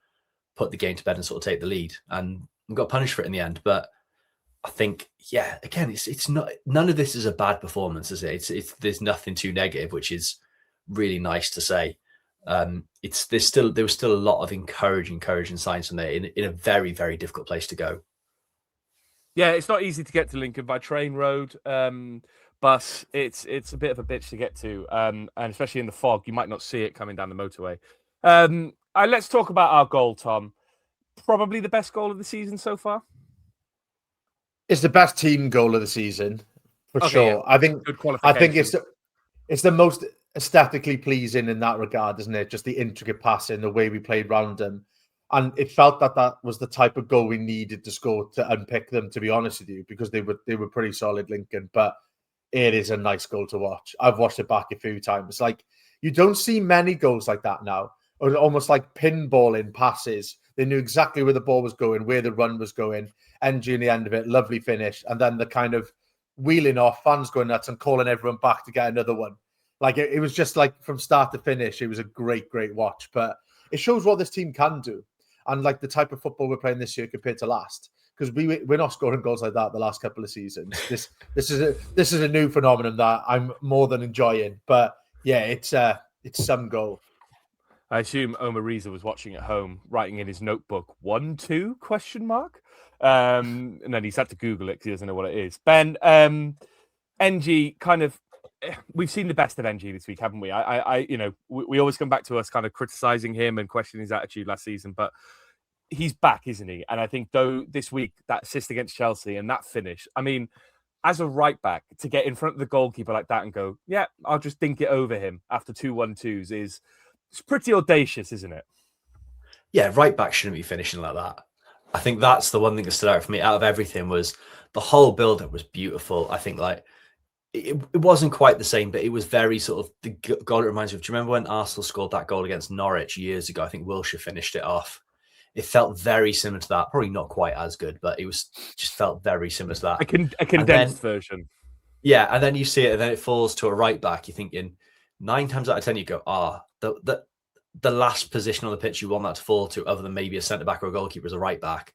put the game to bed and sort of take the lead, and we got punished for it in the end. But I think, yeah, again, it's not, none of this is a bad performance, is it? It's there's nothing too negative, which is really nice to say. There was still a lot of encouraging signs from there in a very, very difficult place to go. Yeah, it's not easy to get to Lincoln by train, road, bus. It's a bit of a bitch to get to, and especially in the fog, you might not see it coming down the motorway. Let's talk about our goal, Tom. Probably the best goal of the season so far. It's the best team goal of the season for sure. Yeah. I think it's the most. aesthetically pleasing in that regard, isn't it? Just the intricate passing, the way we played round them. And it felt that was the type of goal we needed to score to unpick them, to be honest with you, because they were pretty solid, Lincoln. But it is a nice goal to watch. I've watched it back a few times. Like, you don't see many goals like that now, or almost like pinballing passes. They knew exactly where the ball was going, where the run was going. NG in the end of it, lovely finish. And then the kind of wheeling off, fans going nuts and calling everyone back to get another one. Like, it was just like from start to finish, it was a great, great watch. But it shows what this team can do. And like the type of football we're playing this year compared to last, because we're not scoring goals like that the last couple of seasons. This is a new phenomenon that I'm more than enjoying. But yeah, it's some goal. I assume Omar Reza was watching at home, writing in his notebook 1-2 ? And then he's had to Google it because he doesn't know what it is. Ben, NG kind of. We've seen the best of NG this week, haven't we? We always come back to us kind of criticizing him and questioning his attitude last season, but he's back, isn't he? And I think though this week, that assist against Chelsea and that finish, I mean, as a right back, to get in front of the goalkeeper like that and go, yeah, I'll just dink it over him after 2-1-2s it's pretty audacious, isn't it? Yeah, right back shouldn't be finishing like that. I think that's the one thing that stood out for me out of everything was the whole build-up was beautiful. I think like it wasn't quite the same, but it was very sort of the goal. It reminds me of, do you remember when Arsenal scored that goal against Norwich years ago? I think Wilshere finished it off. It felt very similar to that. Probably not quite as good, but it was just felt very similar to that. A condensed version. Yeah, and then you see it, and then it falls to a right back. You're thinking 9 times out of 10, you go, the last position on the pitch you want that to fall to, other than maybe a centre back or a goalkeeper, is a right back.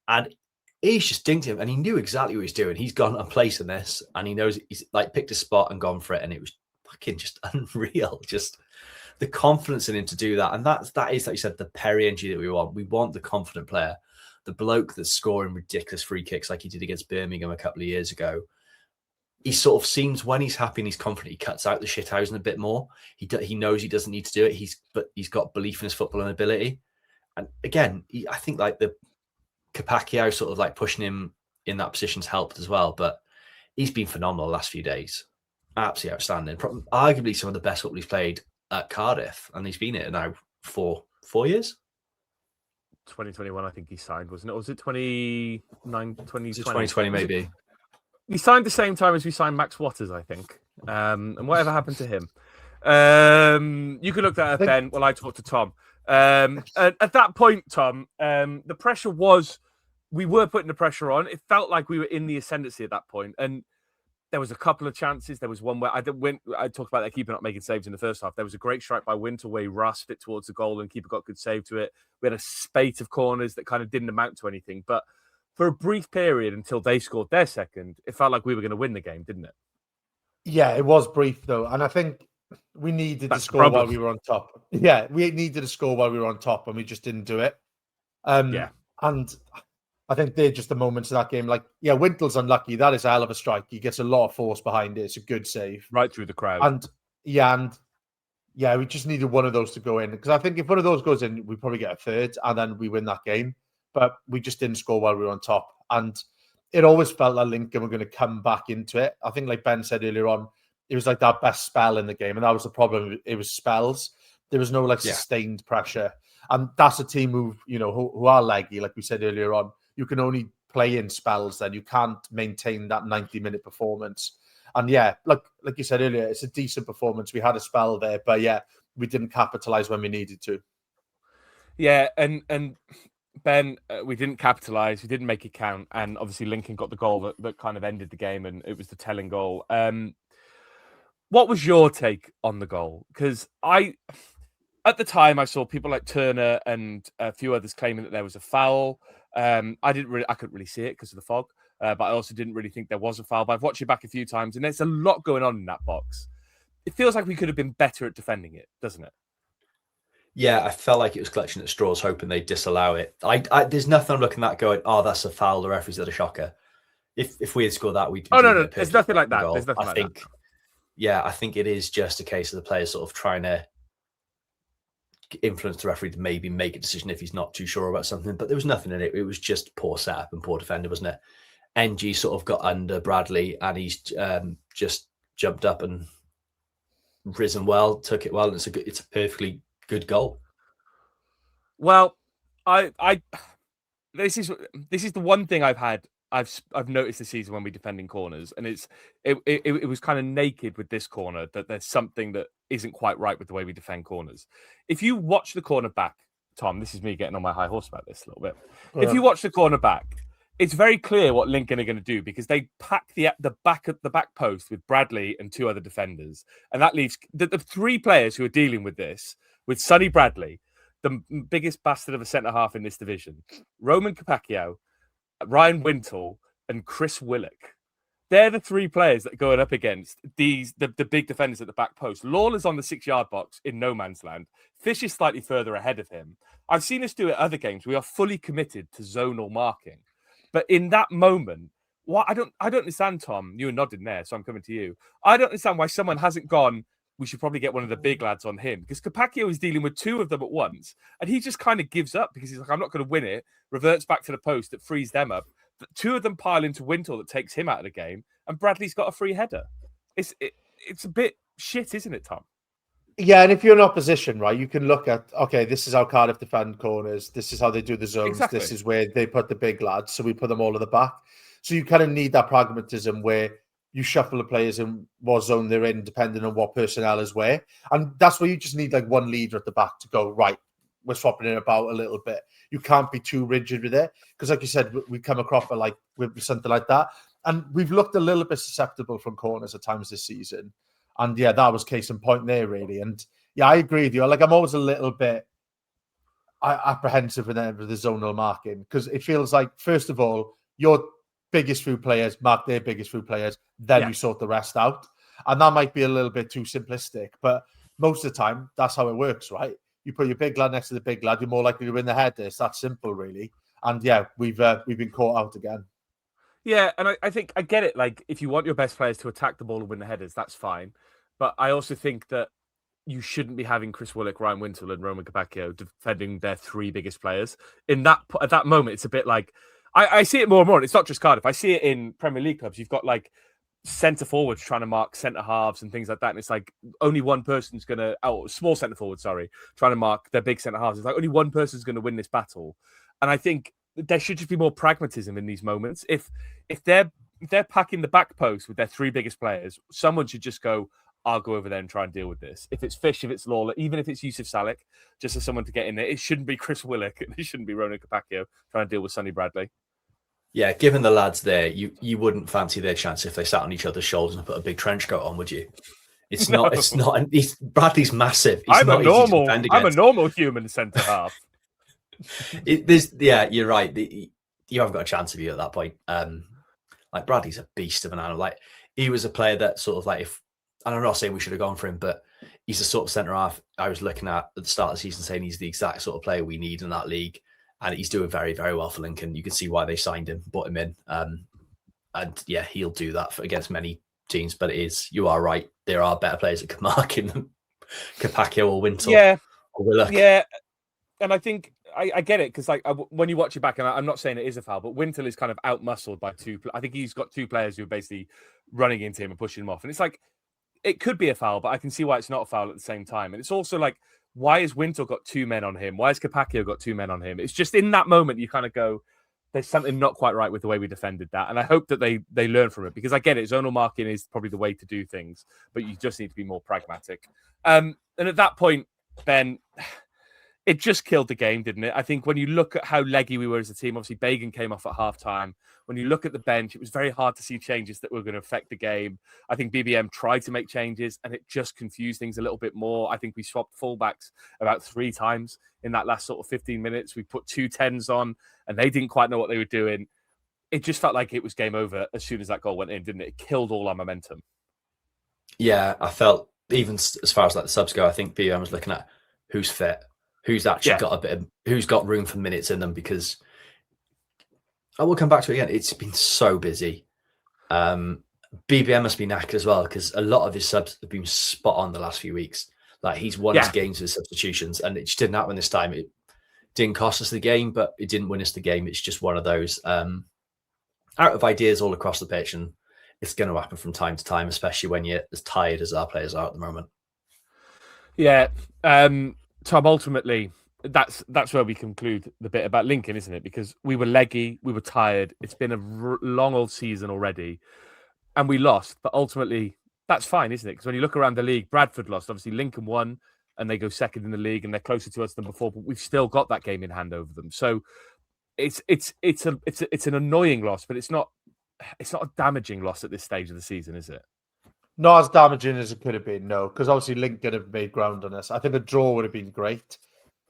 And he's just dinked him, and he knew exactly what he's doing. He's gone a place in this, and he knows he's like picked a spot and gone for it, and it was fucking just unreal. Just the confidence in him to do that, and that is, like you said, the Perry NG that we want. We want the confident player, the bloke that's scoring ridiculous free kicks like he did against Birmingham a couple of years ago. He sort of seems, when he's happy and he's confident, he cuts out the shithousen a bit more. He knows he doesn't need to do it. But he's got belief in his footballing ability, and again, I think like the Capaccio sort of like pushing him in that position's helped as well. But he's been phenomenal the last few days. Absolutely outstanding. Arguably some of the best football he's played at Cardiff. And he's been here now for 4 years. 2021, I think he signed, wasn't it? Or was it 2020? 2020 maybe. He signed the same time as we signed Max Waters, I think. And whatever happened to him? You could look that up, Ben, while I talk to Tom. At that point, Tom, the pressure was, we were putting the pressure on. It felt like we were in the ascendancy at that point. And there was a couple of chances. There was one where I talked about that keeper not making saves in the first half. There was a great strike by Winter where he rasped it towards the goal and keeper got good save to it. We had a spate of corners that kind of didn't amount to anything. But for a brief period until they scored their second, it felt like we were going to win the game, didn't it? Yeah, it was brief though. And I think we needed to score while we were on top. Yeah, we needed to score while we were on top, and we just didn't do it. And I think they're just the moments of that game. Like, yeah, Wintel's unlucky. That is a hell of a strike. He gets a lot of force behind it. It's a good save. Right through the crowd. And we just needed one of those to go in. Because I think if one of those goes in, we probably get a third, and then we win that game. But we just didn't score while we were on top. And it always felt like Lincoln were going to come back into it. I think, like Ben said earlier on, it was like that best spell in the game. And that was the problem. It was spells. There was no sustained pressure. And that's a team who are leggy, like we said earlier on. You can only play in spells, then you can't maintain that 90-minute performance. And like you said earlier, it's a decent performance. We had a spell there, but we didn't capitalize when we needed to. Yeah, and Ben, we didn't capitalize. We didn't make it count. And obviously Lincoln got the goal that kind of ended the game, and it was the telling goal. What was your take on the goal? Because at the time, I saw people like Turner and a few others claiming that there was a foul. I couldn't really see it because of the fog, but I also didn't really think there was a foul. But I've watched it back a few times, and there's a lot going on in that box. It feels like we could have been better at defending it, doesn't it? Yeah, I felt like it was clutching at straws, hoping they'd disallow it. There's nothing I'm looking at going, oh, that's a foul. The referee's at a shocker. If we had scored that, we'd. Oh no, there's nothing like that. Goal. There's nothing like that. Yeah, I think it is just a case of the player sort of trying to influence the referee to maybe make a decision if he's not too sure about something. But there was nothing in it. It was just poor setup and poor defender, wasn't it? NG sort of got under Bradley, and he's just jumped up and risen well, took it well, and it's a perfectly good goal. Well, I this is the one thing I've noticed this season when we're defending corners, and it was kind of naked with this corner that there's something that isn't quite right with the way we defend corners. If you watch the corner back, Tom, this is me getting on my high horse about this a little bit. If you watch the corner back, it's very clear what Lincoln are going to do because they pack the back post with Bradley and 2 other defenders, and that leaves the 3 players who are dealing with this with Sonny Bradley, the biggest bastard of a centre half in this division, Roman Capaccio, Ryan Wintle, and Chris Willock. They're the 3 players that are going up against the big defenders at the back post. Lawler's on the 6-yard box in no man's land. Fish is slightly further ahead of him. I've seen us do it other games. We are fully committed to zonal marking. But in that moment, I don't understand, Tom. You were nodding there, so I'm coming to you. I don't understand why someone hasn't gone, we should probably get one of the big lads on him. Because Capaccio is dealing with 2 of them at once. And he just kind of gives up because he's like, I'm not going to win it. Reverts back to the post that frees them up. But 2 of them pile into Wintle that takes him out of the game. And Bradley's got a free header. It's a bit shit, isn't it, Tom? Yeah, and if you're in opposition, right, you can look at, okay, this is how Cardiff defend corners. This is how they do the zones. Exactly. This is where they put the big lads. So we put them all at the back. So you kind of need that pragmatism where you shuffle the players in what zone they're in, depending on what personnel is where. And that's where you just need like one leader at the back to go, right, we're swapping it about a little bit. You can't be too rigid with it. Because like you said, we come across with something like that. And we've looked a little bit susceptible from corners at times this season. And yeah, that was case in point there, really. And yeah, I agree with you. Like, I'm always a little bit apprehensive with the zonal marking because it feels like, first of all, your biggest few players mark their biggest few players, then you sort the rest out. And that might be a little bit too simplistic, but most of the time, that's how it works, right? You put your big lad next to the big lad, you're more likely to win the header. It's that simple, really. And yeah, we've been caught out again. Yeah, and I think I get it. Like, if you want your best players to attack the ball and win the headers, that's fine. But I also think that you shouldn't be having Chris Willock, Ryan Wintle, and Roman Capaccio defending their 3 biggest players. At that moment, it's a bit like I see it more and more. And it's not just Cardiff. I see it in Premier League clubs. You've got like centre forwards trying to mark centre halves and things like that. And it's like only one person's going to, small centre forward, trying to mark their big centre halves. It's like only one person's going to win this battle. And I think there should just be more pragmatism in these moments. If they're packing the back post with their 3 biggest players, someone should just go, I'll go over there and try and deal with this. If it's Fish, if it's Lawler, even if it's Yusuf Salek, just as someone to get in there, it shouldn't be Chris Willock. It shouldn't be Ronan Capaccio trying to deal with Sonny Bradley. Yeah, given the lads there, you wouldn't fancy their chance if they sat on each other's shoulders and put a big trench coat on, would you? It's not. Bradley's massive. I'm a normal human centre half. You're right. You haven't got a chance of you at that point. Like Bradley's a beast of an animal. Like he was a player that sort of like and I'm not saying we should have gone for him, but he's the sort of centre half I was looking at the start of the season saying he's the exact sort of player we need in that league. And he's doing very, very well for Lincoln. You can see why they signed him, brought him in. And yeah, he'll do that against many teams. But you are right. There are better players that can mark him than Capaccio or Wintle. Yeah. Or Willock. Yeah. And I think I get it because like when you watch it back, and I'm not saying it is a foul, but Wintle is kind of out-muscled by 2. I think he's got 2 players who are basically running into him and pushing him off. And it's like, it could be a foul, but I can see why it's not a foul at the same time. And it's also like, why has Wintle got 2 men on him? Why has Capaccio got 2 men on him? It's just in that moment you kind of go, there's something not quite right with the way we defended that. And I hope that they learn from it because I get it. Zonal marking is probably the way to do things, but you just need to be more pragmatic. And at that point, Ben, it just killed the game, didn't it? I think when you look at how leggy we were as a team, obviously Bagan came off at halftime. When you look at the bench, it was very hard to see changes that were going to affect the game. I think BBM tried to make changes and it just confused things a little bit more. I think we swapped fullbacks about 3 times in that last sort of 15 minutes. We put 2 10s on and they didn't quite know what they were doing. It just felt like it was game over as soon as that goal went in, didn't it? It killed all our momentum. Yeah, I felt even as far as like the subs go, I think BBM was looking at who's fit. Who's actually got who's got room for minutes in them? Because I will come back to it again. It's been so busy. BBM must be knackered as well because a lot of his subs have been spot on the last few weeks. Like he's won his games with substitutions, and it just didn't happen this time. It didn't cost us the game, but it didn't win us the game. It's just one of those out of ideas all across the pitch, and it's going to happen from time to time, especially when you're as tired as our players are at the moment. Yeah, Tom. Ultimately, that's where we conclude the bit about Lincoln, isn't it? Because we were leggy, we were tired. It's been a long old season already, and we lost. But ultimately, that's fine, isn't it? Because when you look around the league, Bradford lost. Obviously, Lincoln won, and they go second in the league, and they're closer to us than before. But we've still got that game in hand over them. So it's an annoying loss, but it's not a damaging loss at this stage of the season, is it? Not as damaging as it could have been, no, because obviously Lincoln have made ground on us. I think a draw would have been great.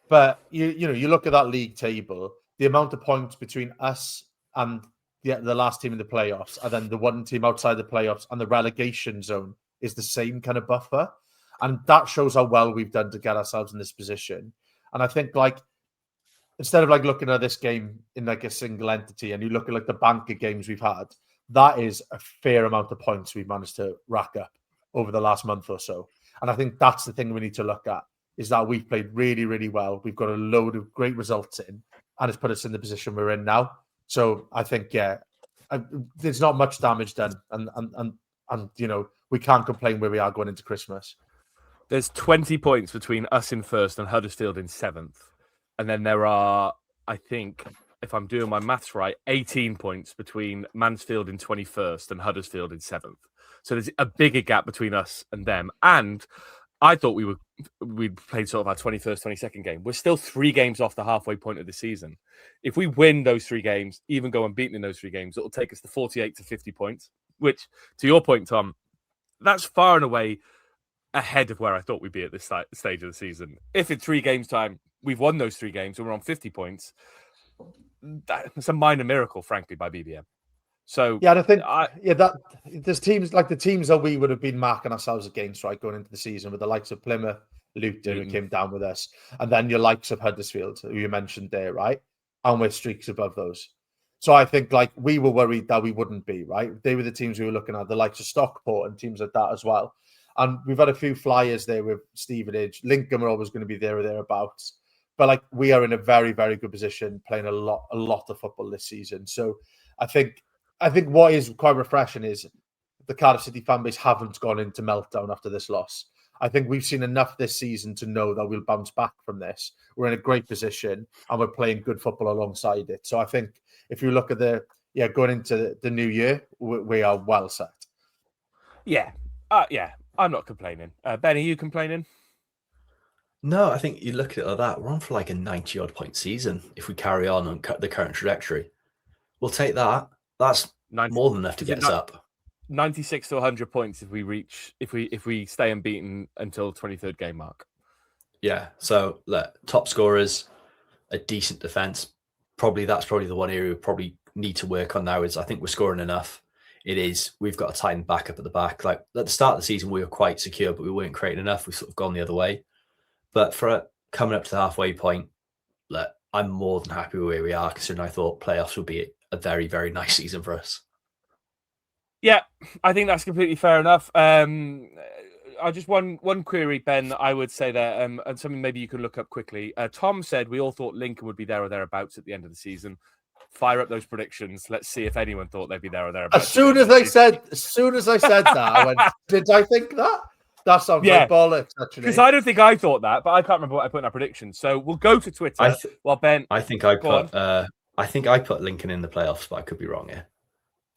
But you look at that league table, the amount of points between us and the last team in the playoffs, and then the one team outside the playoffs and the relegation zone is the same kind of buffer. And that shows how well we've done to get ourselves in this position. And I think like instead of like looking at this game in like a single entity and you look at like the bank of games we've had, that is a fair amount of points we've managed to rack up over the last month or so. And I think that's the thing we need to look at is that we've played really, really well. We've got a load of great results in and it's put us in the position we're in now. So I think, there's not much damage done. And we can't complain where we are going into Christmas. There's 20 points between us in first and Huddersfield in seventh. And then there are, I think, if I'm doing my maths right, 18 points between Mansfield in 21st and Huddersfield in seventh. So there's a bigger gap between us and them. And I thought we'd played sort of our 21st, 22nd game. We're still 3 games off the halfway point of the season. If we win those 3 games, even go unbeaten in those 3 games, it'll take us to 48 to 50 points, which, to your point, Tom, that's far and away ahead of where I thought we'd be at this stage of the season. If in 3 games' time we've won those 3 games and we're on 50 points, that's a minor miracle, frankly, by BBM. So yeah, and I think that there's teams like the teams that we would have been marking ourselves against, right, going into the season with the likes of Plymouth, Luton, who came down with us, and then your likes of Huddersfield, who you mentioned there, right, and we're streaks above those. So I think like we were worried that we wouldn't be, right. They were the teams we were looking at, the likes of Stockport and teams like that as well. And we've had a few flyers there with Stevenage. Lincoln are always going to be there or thereabouts. But like we are in a very, very good position, playing a lot of football this season. So I think what is quite refreshing is the Cardiff City fan base haven't gone into meltdown after this loss. I think we've seen enough this season to know that we'll bounce back from this. We're in a great position and we're playing good football alongside it. So I think if you look at going into the new year, we are well set. Yeah. I'm not complaining. Ben, are you complaining? No, I think you look at it like that. We're on for like a 90-odd point season if we carry on the current trajectory. We'll take that. That's 90, more than enough to get us up. 96 to 100 points if we stay unbeaten until 23rd game mark. Yeah. So look, top scorers, a decent defense. That's probably the one area we probably need to work on now. Is I think we're scoring enough. It is. We've got to tighten back up at the back. Like at the start of the season, we were quite secure, but we weren't creating enough. We've sort of gone the other way. But for coming up to the halfway point, look, I'm more than happy with where we are, considering I thought playoffs would be a very, very nice season for us. Yeah, I think that's completely fair enough. I just one query, Ben, I would say there, and something maybe you can look up quickly. Tom said we all thought Lincoln would be there or thereabouts at the end of the season. Fire up those predictions. Let's see if anyone thought they'd be there or thereabouts. As soon as I said that, I went, did I think that? That sounds like bollocks, actually. Because I don't think I thought that, but I can't remember what I put in our predictions. So we'll go to Twitter. Ben, I think I put Lincoln in the playoffs, but I could be wrong here.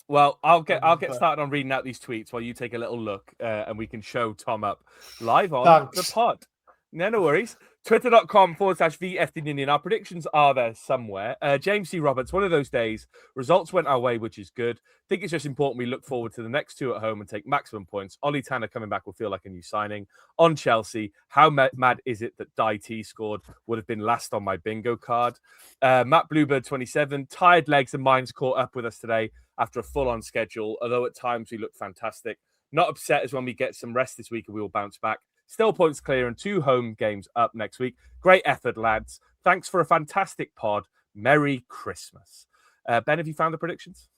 Well, I'll get started on reading out these tweets while you take a little look, and we can show Tom up live on the pod. No worries. Twitter.com/VFD Ninian. Our predictions are there somewhere. James C. Roberts, one of those days. Results went our way, which is good. Think it's just important we look forward to the next 2 at home and take maximum points. Ollie Tanner coming back will feel like a new signing. On Chelsea, how mad is it that Dai T scored? Would have been last on my bingo card. Matt Bluebird 27. Tired legs and minds caught up with us today after a full-on schedule, although at times we look fantastic. Not upset as when we get some rest this week and we will bounce back. Still points clear and 2 home games up next week. Great effort, lads. Thanks for a fantastic pod. Merry Christmas. Ben, have you found the predictions?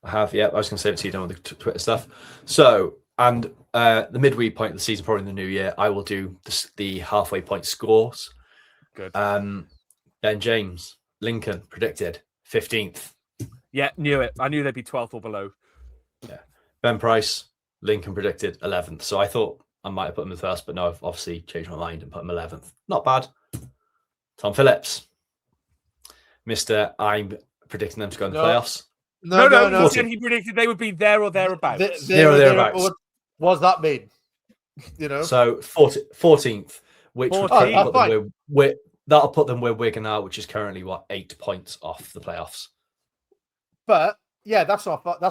I have, yeah. I was going to say it to you done with the Twitter stuff. So, and the midweek point of the season, probably in the new year, I will do the halfway point scores. Good. Ben James, Lincoln, predicted 15th. Yeah, knew it. I knew they'd be 12th or below. Yeah. Ben Price, Lincoln predicted 11th. So I thought I might have put them in first, but no, I've obviously changed my mind and put them 11th. Not bad. Tom Phillips, Mister. I'm predicting them to go in the playoffs. No. He 14. said he predicted they would be there or thereabouts. There or thereabouts. What does that mean? So 14th, which would put them where that'll put them where Wigan are, which is currently 8 points off the playoffs. But yeah, that's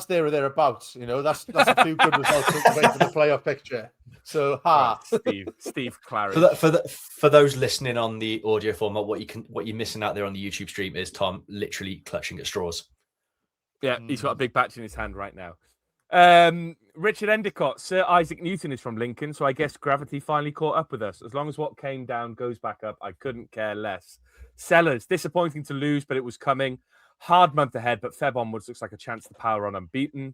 there or thereabouts. That's a few good results to make to the playoff picture. So Steve Claridge. For those listening on the audio format, what you're missing out there on the YouTube stream is Tom literally clutching at straws. Yeah, he's got a big batch in his hand right now. Richard Endicott, Sir Isaac Newton is from Lincoln, so I guess gravity finally caught up with us. As long as what came down goes back up, I couldn't care less. Sellers, disappointing to lose, but it was coming. Hard month ahead, but Feb onwards looks like a chance to power on unbeaten.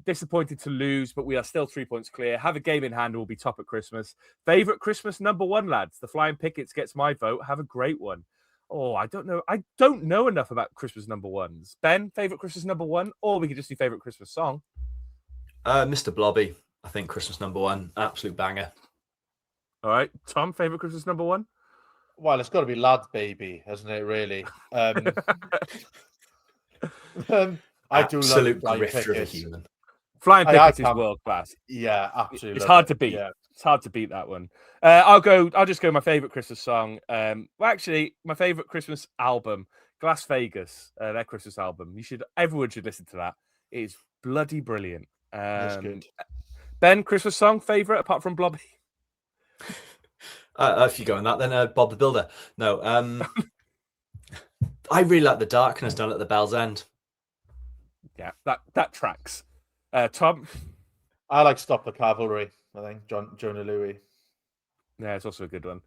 Disappointed to lose, but we are still 3 points clear. Have a game in hand and we'll be top at Christmas. Favourite Christmas number one, lads. The Flying Pickets gets my vote. Have a great one. Oh, I don't know. I don't know enough about Christmas number ones. Ben, favourite Christmas number one? Or we could just do favourite Christmas song. Mr. Blobby, I think Christmas number one. Absolute banger. All right. Tom, favourite Christmas number one? Well, it's got to be Lads Baby, hasn't it, really? I do love Flying Pickets. Flying Pickets is world class. Yeah, absolutely. It's hard to beat. Yeah. It's hard to beat that one. I'll just go my favourite Christmas song. Well, actually, my favourite Christmas album, Las Vegas, their Christmas album. Everyone should listen to that. It is bloody brilliant. That's good. Ben, Christmas song favourite apart from Blobby? If you go on that, then Bob the Builder. No, I really like The Darkness done at the Bell's End. Yeah, that tracks. Tom? I like Stop the Cavalry, I think, Jonah Louis. Yeah, it's also a good one.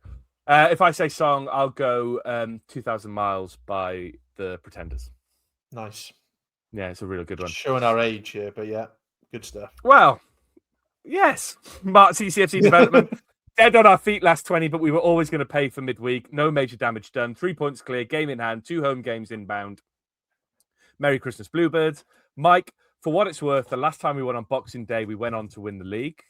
If I say song, I'll go 2,000 Miles by the Pretenders. Nice. Yeah, it's a really good one. Showing our age here, but yeah, good stuff. Well, yes. Mark CCFC development. Dead on our feet last 20, but we were always going to pay for midweek. No major damage done. 3 points clear. Game in hand. 2 home games inbound. Merry Christmas, Bluebirds. Mike, for what it's worth, the last time we went on Boxing Day, we went on to win the league.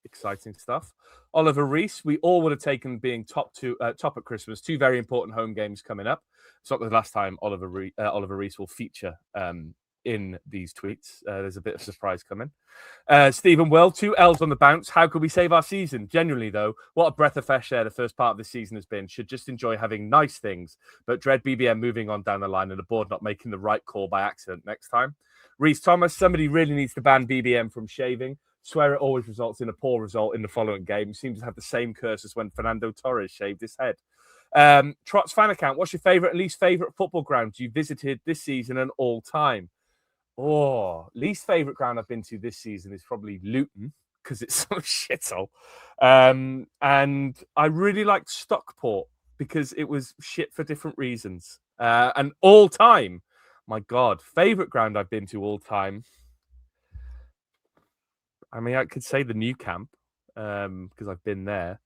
Exciting stuff. Oliver Rees, we all would have taken being top at Christmas. 2 very important home games coming up. It's not the last time Oliver Rees will feature in these tweets. There's a bit of surprise coming. Stephen Will, 2 L's on the bounce. How could we save our season? Genuinely, though, what a breath of fresh air the first part of the season has been. Should just enjoy having nice things, but dread BBM moving on down the line and the board not making the right call by accident next time. Reese Thomas, somebody really needs to ban BBM from shaving. Swear it always results in a poor result in the following game. Seems to have the same curse as when Fernando Torres shaved his head. Trot's fan account, what's your favourite and least favourite football ground you visited this season and all time? Oh, least favourite ground I've been to this season is probably Luton because it's so shithole. And I really liked Stockport because it was shit for different reasons. And all time, my God, favourite ground I've been to all time. I mean, I could say the New Camp because I've been there,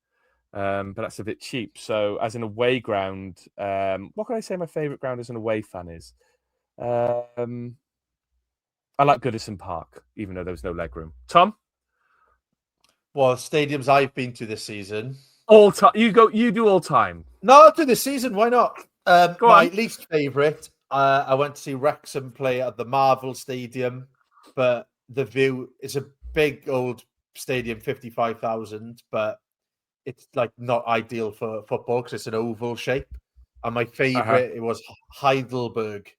but that's a bit cheap. So as an away ground, what can I say my favourite ground as an away fan is? I like Goodison Park, even though there was no legroom. Tom? Well, stadiums I've been to this season. All time. You do all time. No, to this season. Why not? My on. least favourite. I went to see Wrexham play at the Marvel Stadium, but the view is a big old stadium, 55,000, but it's like not ideal for football because it's an oval shape. And my favourite, it was Heidelberg.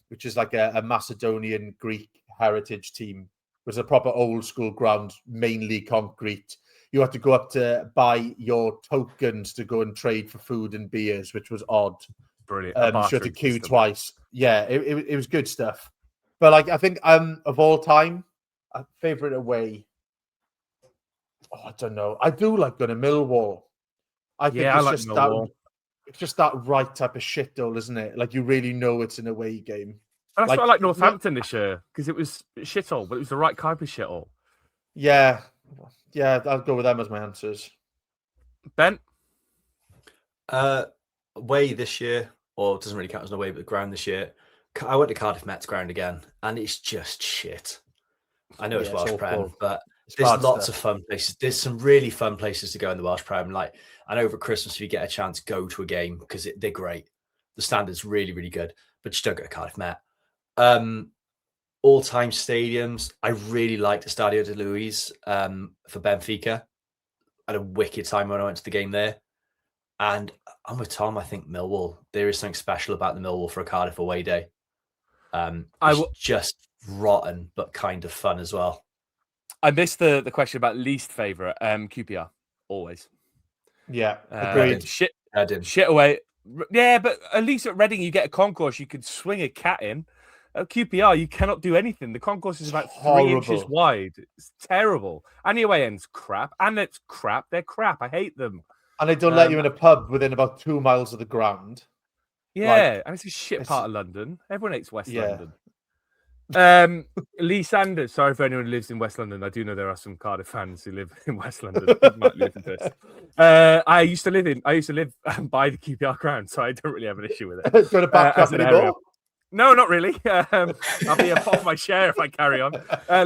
Which is like a Macedonian Greek heritage team. It was a proper old school ground, mainly concrete. You had to go up to buy your tokens to go and trade for food and beers, which was odd. Brilliant. You had to queue twice. Yeah, it was good stuff. But like I think of all time, a favourite away. Oh, I don't know. I do like going to Millwall. I think it's like just Millwall. It's just that right type of shithole, isn't it? Like you really know it's an away game. And that's why I like Northampton this year because it was shithole, but it was the right type of shithole. Yeah, I'll go with them as my answers. Ben, away this year, or it doesn't really count as an away, but the ground this year. I went to Cardiff Met's ground again, and it's just shit. I know it's Welsh Prem, but There's lots of fun places. There's some really fun places to go in the Welsh Prem. Like, and over Christmas, if you get a chance, go to a game because they're great. The standard's really, really good, but just don't go to Cardiff Met. All-time stadiums. I really liked the Stadio de Luis for Benfica. I had a wicked time when I went to the game there. And I'm with Tom. I think Millwall. There is something special about the Millwall for a Cardiff away day. It's just rotten, but kind of fun as well. I missed the question about least favourite. QPR, always. Yeah, agreed. Shit away. Yeah, but at least at Reading, you get a concourse you could swing a cat in. At QPR, you cannot do anything. The concourse is about 3 inches wide. It's terrible. And the away end's crap. And it's crap. They're crap. I hate them. And they don't let you in a pub within about 2 miles of the ground. Yeah, and it's a shit part of London. Everyone hates West London. Lee Sanders. Sorry for anyone who lives in West London. I do know there are some Cardiff fans who live in West London. Might listen to this. I used to live by the QPR ground, so I don't really have an issue with it. Going to back up anymore? No, not really. I'll be off my share if I carry on.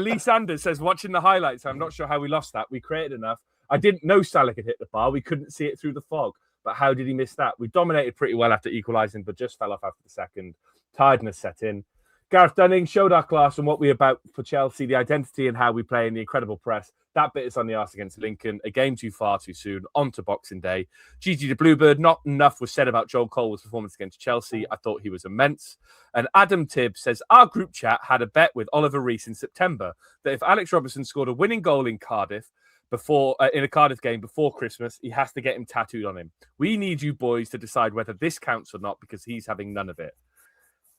Lee Sanders says, watching the highlights, I'm not sure how we lost that. We created enough. I didn't know Salah could hit the bar. We couldn't see it through the fog. But how did he miss that? We dominated pretty well after equalising, but just fell off after the second. Tiredness set in. Gareth Dunning showed our class and what we're about for Chelsea, the identity and how we play in the incredible press. That bit is on the arse against Lincoln. A game too far too soon. On to Boxing Day. GG the Bluebird. Not enough was said about Joel Colwood's performance against Chelsea. I thought he was immense. And Adam Tibb says, our group chat had a bet with Oliver Rees in September that if Alex Robertson scored a winning goal in Cardiff, in a Cardiff game before Christmas, he has to get him tattooed on him. We need you boys to decide whether this counts or not because he's having none of it.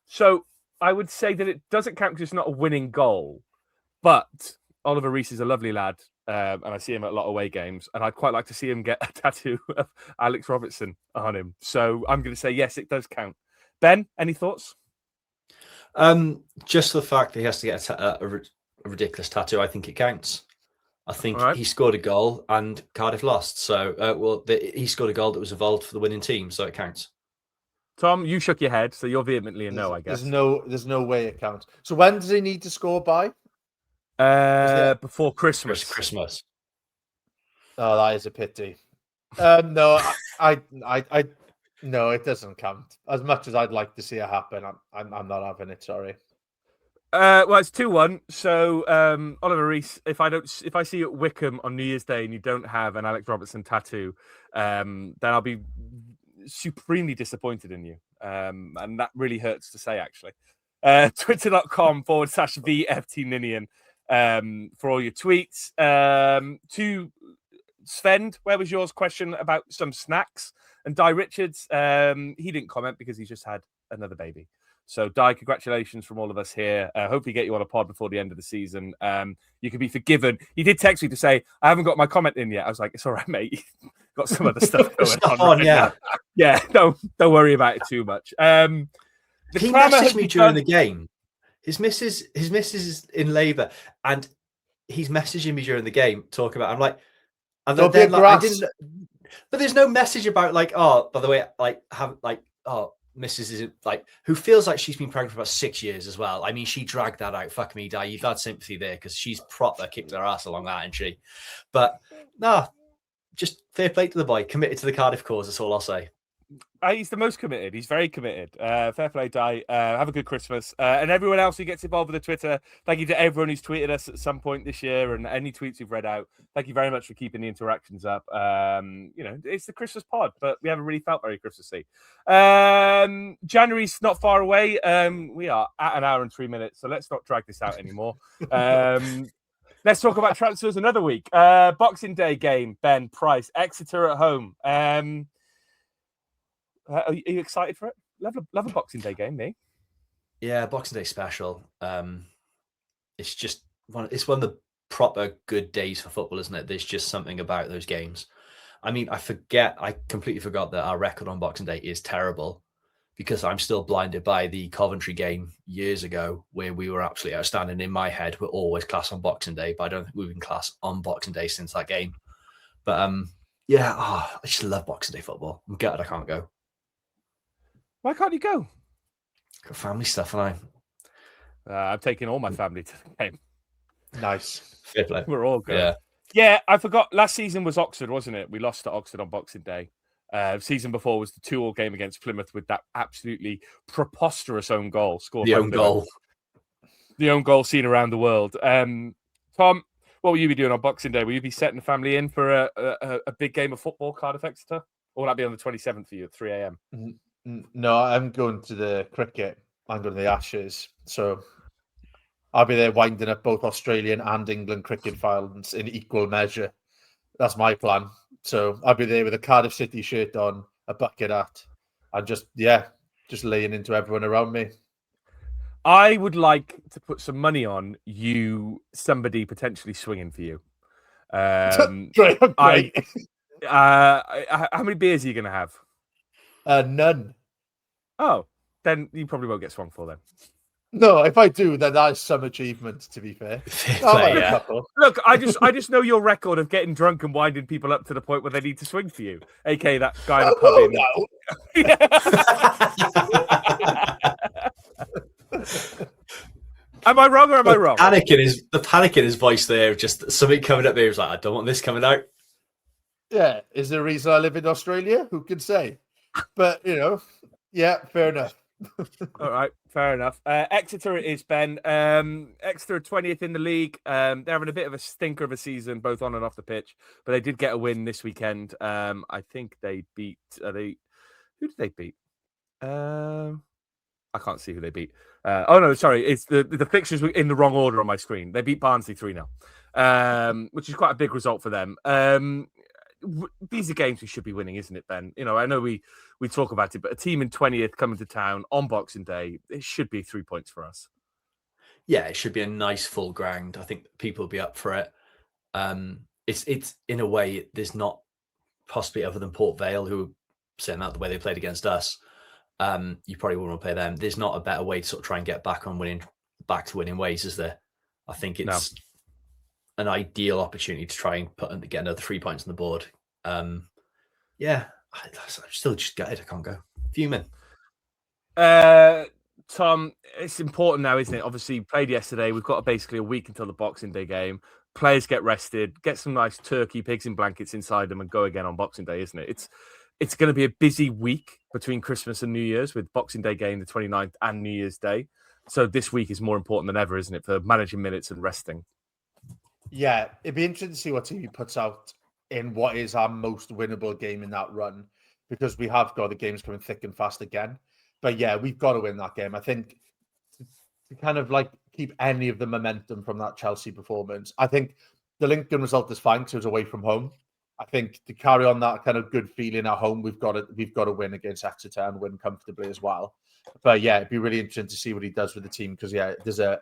So I would say that it doesn't count because it's not a winning goal, but Oliver Rees is a lovely lad, and I see him at a lot of away games, and I'd quite like to see him get a tattoo of Alex Robertson on him. So I'm going to say yes, it does count. Ben, any thoughts? Just the fact that he has to get a ridiculous tattoo, I think it counts. I think he scored a goal and Cardiff lost. So, he scored a goal that was involved for the winning team, so it counts. Tom, you shook your head, so you're vehemently a no, I guess. There's no way it counts. So when does he need to score by? Before Christmas. Christmas. Oh, that is a pity. No, no, it doesn't count. As much as I'd like to see it happen, I'm not having it. Sorry. Well, it's 2-1. So Oliver Rees, if I see you at Wickham on New Year's Day and you don't have an Alex Robertson tattoo, then I'll be supremely disappointed in you. And that really hurts to say, actually. Twitter.com/VFT Ninian for all your tweets. To Sven, where was yours? Question about some snacks. And Di Richards, he didn't comment because he's just had another baby. So, Di, congratulations from all of us here. Hopefully get you on a pod before the end of the season. You can be forgiven. He did text me to say, I haven't got my comment in yet. I was like, it's all right, mate. Got some other stuff going on. Yeah. Yeah, don't worry about it too much. He messaged me during the game. His missus is in labour, and he's messaging me during the game, talking about. I'm like, and then I didn't. But there's no message about like, oh, by the way, like Mrs. is like, who feels like she's been pregnant for about 6 years as well. I mean, she dragged that out. Fuck me, Di. You've had sympathy there because she's proper kicked her ass along that, isn't she? But no, just fair play to the boy. Committed to the Cardiff cause. That's all I'll say. He's the most committed. He's very committed. Fair play, Di. Have a good Christmas. And everyone else who gets involved with the Twitter, thank you to everyone who's tweeted us at some point this year and any tweets we've read out. Thank you very much for keeping the interactions up. It's the Christmas pod, but we haven't really felt very Christmassy. January's not far away. We are at an hour and 3 minutes, so let's not drag this out anymore. Let's talk about transfers another week. Boxing Day game, Ben Price, Exeter at home. Are you excited for it? Love a Boxing Day game, me. Yeah, Boxing Day special. It's just one of the proper good days for football, isn't it? There's just something about those games. I mean, I completely forgot that our record on Boxing Day is terrible because I'm still blinded by the Coventry game years ago where we were absolutely outstanding. In my head, we're always class on Boxing Day, but I don't think we've been class on Boxing Day since that game. But I just love Boxing Day football. I'm gutted I can't go. Why can't you go? Got family stuff, and I'm taking all my family to the game. Nice. Fair play. We're all good. Yeah. Yeah, I forgot. Last season was Oxford, wasn't it? We lost to Oxford on Boxing Day. Season before was the 2-2 game against Plymouth with that absolutely preposterous own goal scored The by own Plymouth. goal. The own goal seen around the world. Tom, what will you be doing on Boxing Day? Will you be setting the family in for a big game of football, Cardiff Exeter? Or will that be on the 27th for you at 3 a.m.? No, I'm going to the cricket. I'm going to the Ashes. So I'll be there winding up both Australian and England cricket fans in equal measure. That's my plan. So I'll be there with a Cardiff City shirt on, a bucket hat, and just laying into everyone around me. I would like to put some money on somebody potentially swinging for you. Great. How many beers are you going to have? None. Oh, then you probably won't get swung for then. No, if I do, then that is some achievement, to be fair. Fair play, yeah. Look, I just know your record of getting drunk and winding people up to the point where they need to swing for you. AK that guy in the pub. Am I wrong or am I wrong? The panic in his voice there, just something coming up there. He was like, I don't want this coming out. Yeah, is there a reason I live in Australia? Who can say? But, yeah, fair enough. All right, fair enough. Exeter it is, Ben. Exeter 20th in the league. They're having a bit of a stinker of a season, both on and off the pitch, but they did get a win this weekend. I think they beat. Who did they beat? I can't see who they beat. Oh no, sorry, it's the fixtures were in the wrong order on my screen. They beat Barnsley 3-0, which is quite a big result for them. These are games we should be winning, isn't it, Ben? I know we talk about it, but a team in 20th coming to town on Boxing Day, it should be 3 points for us. Yeah, it should be a nice full ground. I think people will be up for it. It's in a way, there's not possibly other than Port Vale, who saying that the way they played against us. You probably wouldn't want to play them. There's not a better way to sort of try and get back to winning ways, is there? I think it's an ideal opportunity to try and get another 3 points on the board. Yeah, I'm still just gutted. I can't go. Fuming. Tom, it's important now, isn't it? Obviously, played yesterday. We've got basically a week until the Boxing Day game. Players get rested, get some nice turkey, pigs in blankets inside them, and go again on Boxing Day, isn't it? It's going to be a busy week between Christmas and New Year's with Boxing Day game, the 29th, and New Year's Day. So this week is more important than ever, isn't it, for managing minutes and resting? Yeah, it'd be interesting to see what TV puts out in what is our most winnable game in that run, because we have got the games coming thick and fast again. But yeah, we've got to win that game. I think to kind of like keep any of the momentum from that Chelsea performance. I think the Lincoln result is fine because it was away from home. I think to carry on that kind of good feeling at home, we've got to win against Exeter and win comfortably as well. But yeah, it'd be really interesting to see what he does with the team, because yeah, there's a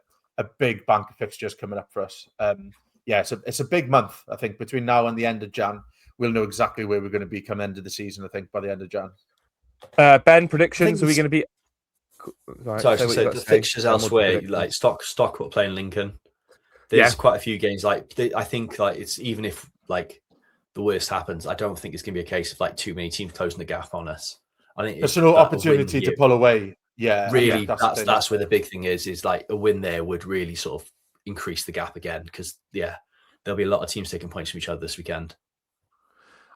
big bank of fixtures coming up for us. Yeah, it's a big month. I think between now and the end of Jan, we'll know exactly where we're going to be come end of the season. I think by the end of Jan. Ben, predictions? Are we going to be? Right, so I was going to say the fixtures elsewhere, like Stockport playing Lincoln. There's quite a few games. I think it's even if like the worst happens, I don't think it's going to be a case of like too many teams closing the gap on us. I think there's no opportunity to pull away. Yeah, really, that's where the big thing is like a win there would really sort of increase the gap again, because there'll be a lot of teams taking points from each other this weekend.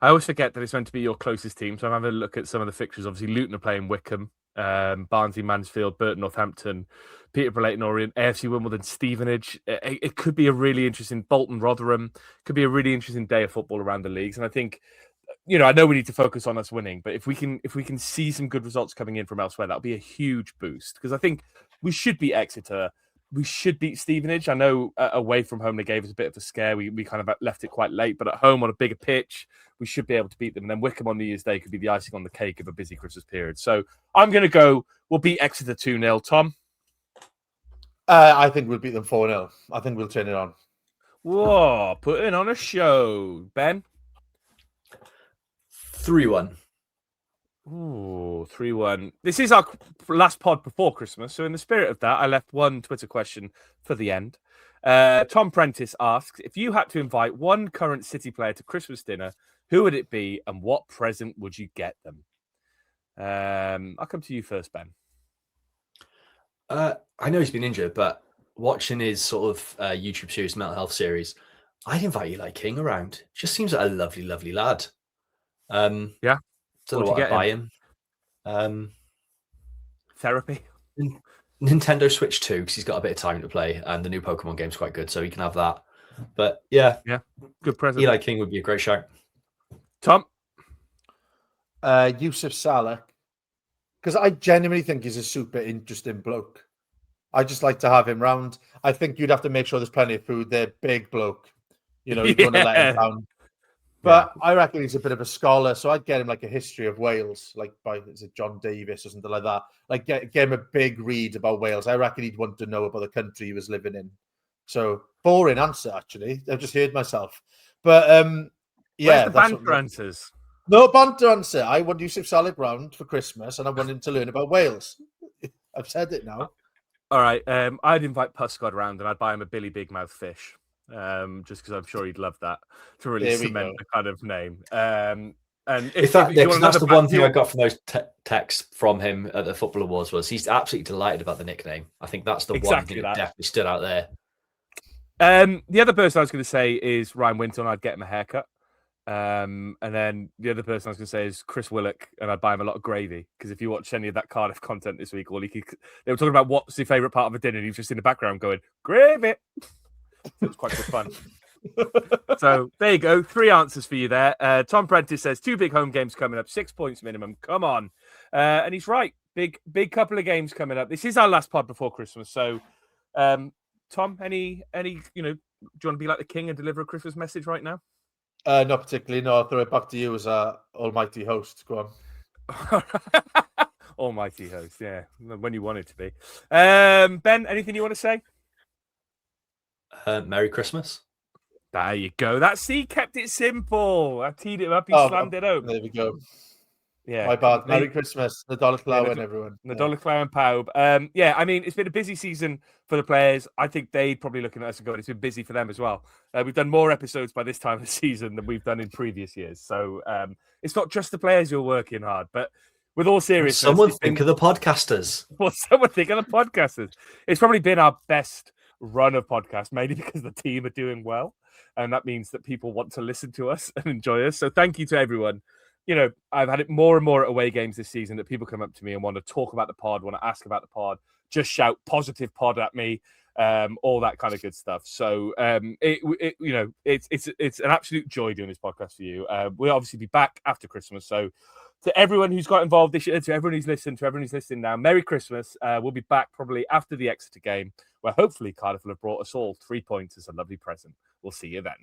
I always forget that it's meant to be your closest team, so I'm having a look at some of the fixtures. Obviously, Luton are playing Wickham, Barnsley, Mansfield, Burton, Northampton, Peterborough, Leyton Orient, AFC Wimbledon, Stevenage. It could be a really interesting Bolton, Rotherham. Could be a really interesting day of football around the leagues, and I think, I know we need to focus on us winning, but if we can see some good results coming in from elsewhere, that'll be a huge boost, because I think we should beat Exeter. We should beat Stevenage. I know away from home they gave us a bit of a scare. We kind of left it quite late, but at home on a bigger pitch, we should be able to beat them. And then Wickham on New Year's Day could be the icing on the cake of a busy Christmas period. So I'm going to go, we'll beat Exeter 2-0. Tom? I think we'll beat them 4-0. I think we'll turn it on. Whoa, putting on a show. Ben? 3-1. Ooh, 3-1. This is our last pod before Christmas, so in the spirit of that, I left one Twitter question for the end. Tom Prentice asks, if you had to invite one current City player to Christmas dinner, who would it be and what present would you get them? I'll come to you first, Ben. I know he's been injured, but watching his sort of YouTube series, mental health series, I'd invite Eli King around. Just seems like a lovely, lovely lad. Yeah. Don't know What'd you what I'd get buy him. Therapy. Nintendo Switch 2, because he's got a bit of time to play, and the new Pokemon game's quite good, so he can have that. But yeah, Good present. Eli King would be a great shout. Tom? Yusuf Saleh, because I genuinely think he's a super interesting bloke. I just like to have him round. I think you'd have to make sure there's plenty of food there. Big bloke. You know, you don't want to let him down. But I reckon he's a bit of a scholar, so I'd get him like a history of Wales, like by is it John Davis or something like that. Like get him a big read about Wales. I reckon he'd want to know about the country he was living in. So boring answer, actually. I've just heard myself. But Where's the banter answers? No banter answer. I want Yusuf Saleh round for Christmas, and I want him to learn about Wales. I've said it now. All right. I'd invite Puscod round, and I'd buy him a Billy Big Mouth fish. Just because I'm sure he'd love that to really cement the kind of name. And that's the one thing I got from those texts from him at the Football Awards was he's absolutely delighted about the nickname. I think that's the one thing that definitely stood out there. The other person I was going to say is Ryan Winton. I'd get him a haircut. And then the other person I was going to say is Chris Willock, and I'd buy him a lot of gravy because if you watch any of that Cardiff content this week, they were talking about what's your favourite part of a dinner, and he was just in the background going gravy. So it's quite good fun. So there you go. 3 answers for you there. Tom Prentice says 2 big home games coming up, 6 points minimum. Come on. And he's right. Big couple of games coming up. This is our last pod before Christmas. So Tom, any do you want to be like the king and deliver a Christmas message right now? Not particularly. No, I'll throw it back to you as our almighty host. Go on. Almighty host, yeah. When you want it to be. Ben, anything you want to say? Merry Christmas. There you go. He kept it simple. I teed it up. He slammed it out. There we go. Yeah. My bad. Merry Christmas. Nadolig Llawen, everyone. Nadolig Llawen pawb. I mean, it's been a busy season for the players. I think they'd probably looking at us and going, it's been busy for them as well. We've done more episodes by this time of the season than we've done in previous years. So it's not just the players who are working hard, but with all seriousness, someone think of the podcasters. Well, someone think of the podcasters. It's probably been our best run of podcasts, mainly because the team are doing well. And that means that people want to listen to us and enjoy us. So thank you to everyone. I've had it more and more at away games this season that people come up to me and want to talk about the pod, want to ask about the pod, just shout positive pod at me, all that kind of good stuff. So it's an absolute joy doing this podcast for you. We'll obviously be back after Christmas. So to everyone who's got involved this year, to everyone who's listened, to everyone who's listening now, Merry Christmas. We'll be back probably after the Exeter game, where hopefully Cardiff will have brought us all 3 points as a lovely present. We'll see you then.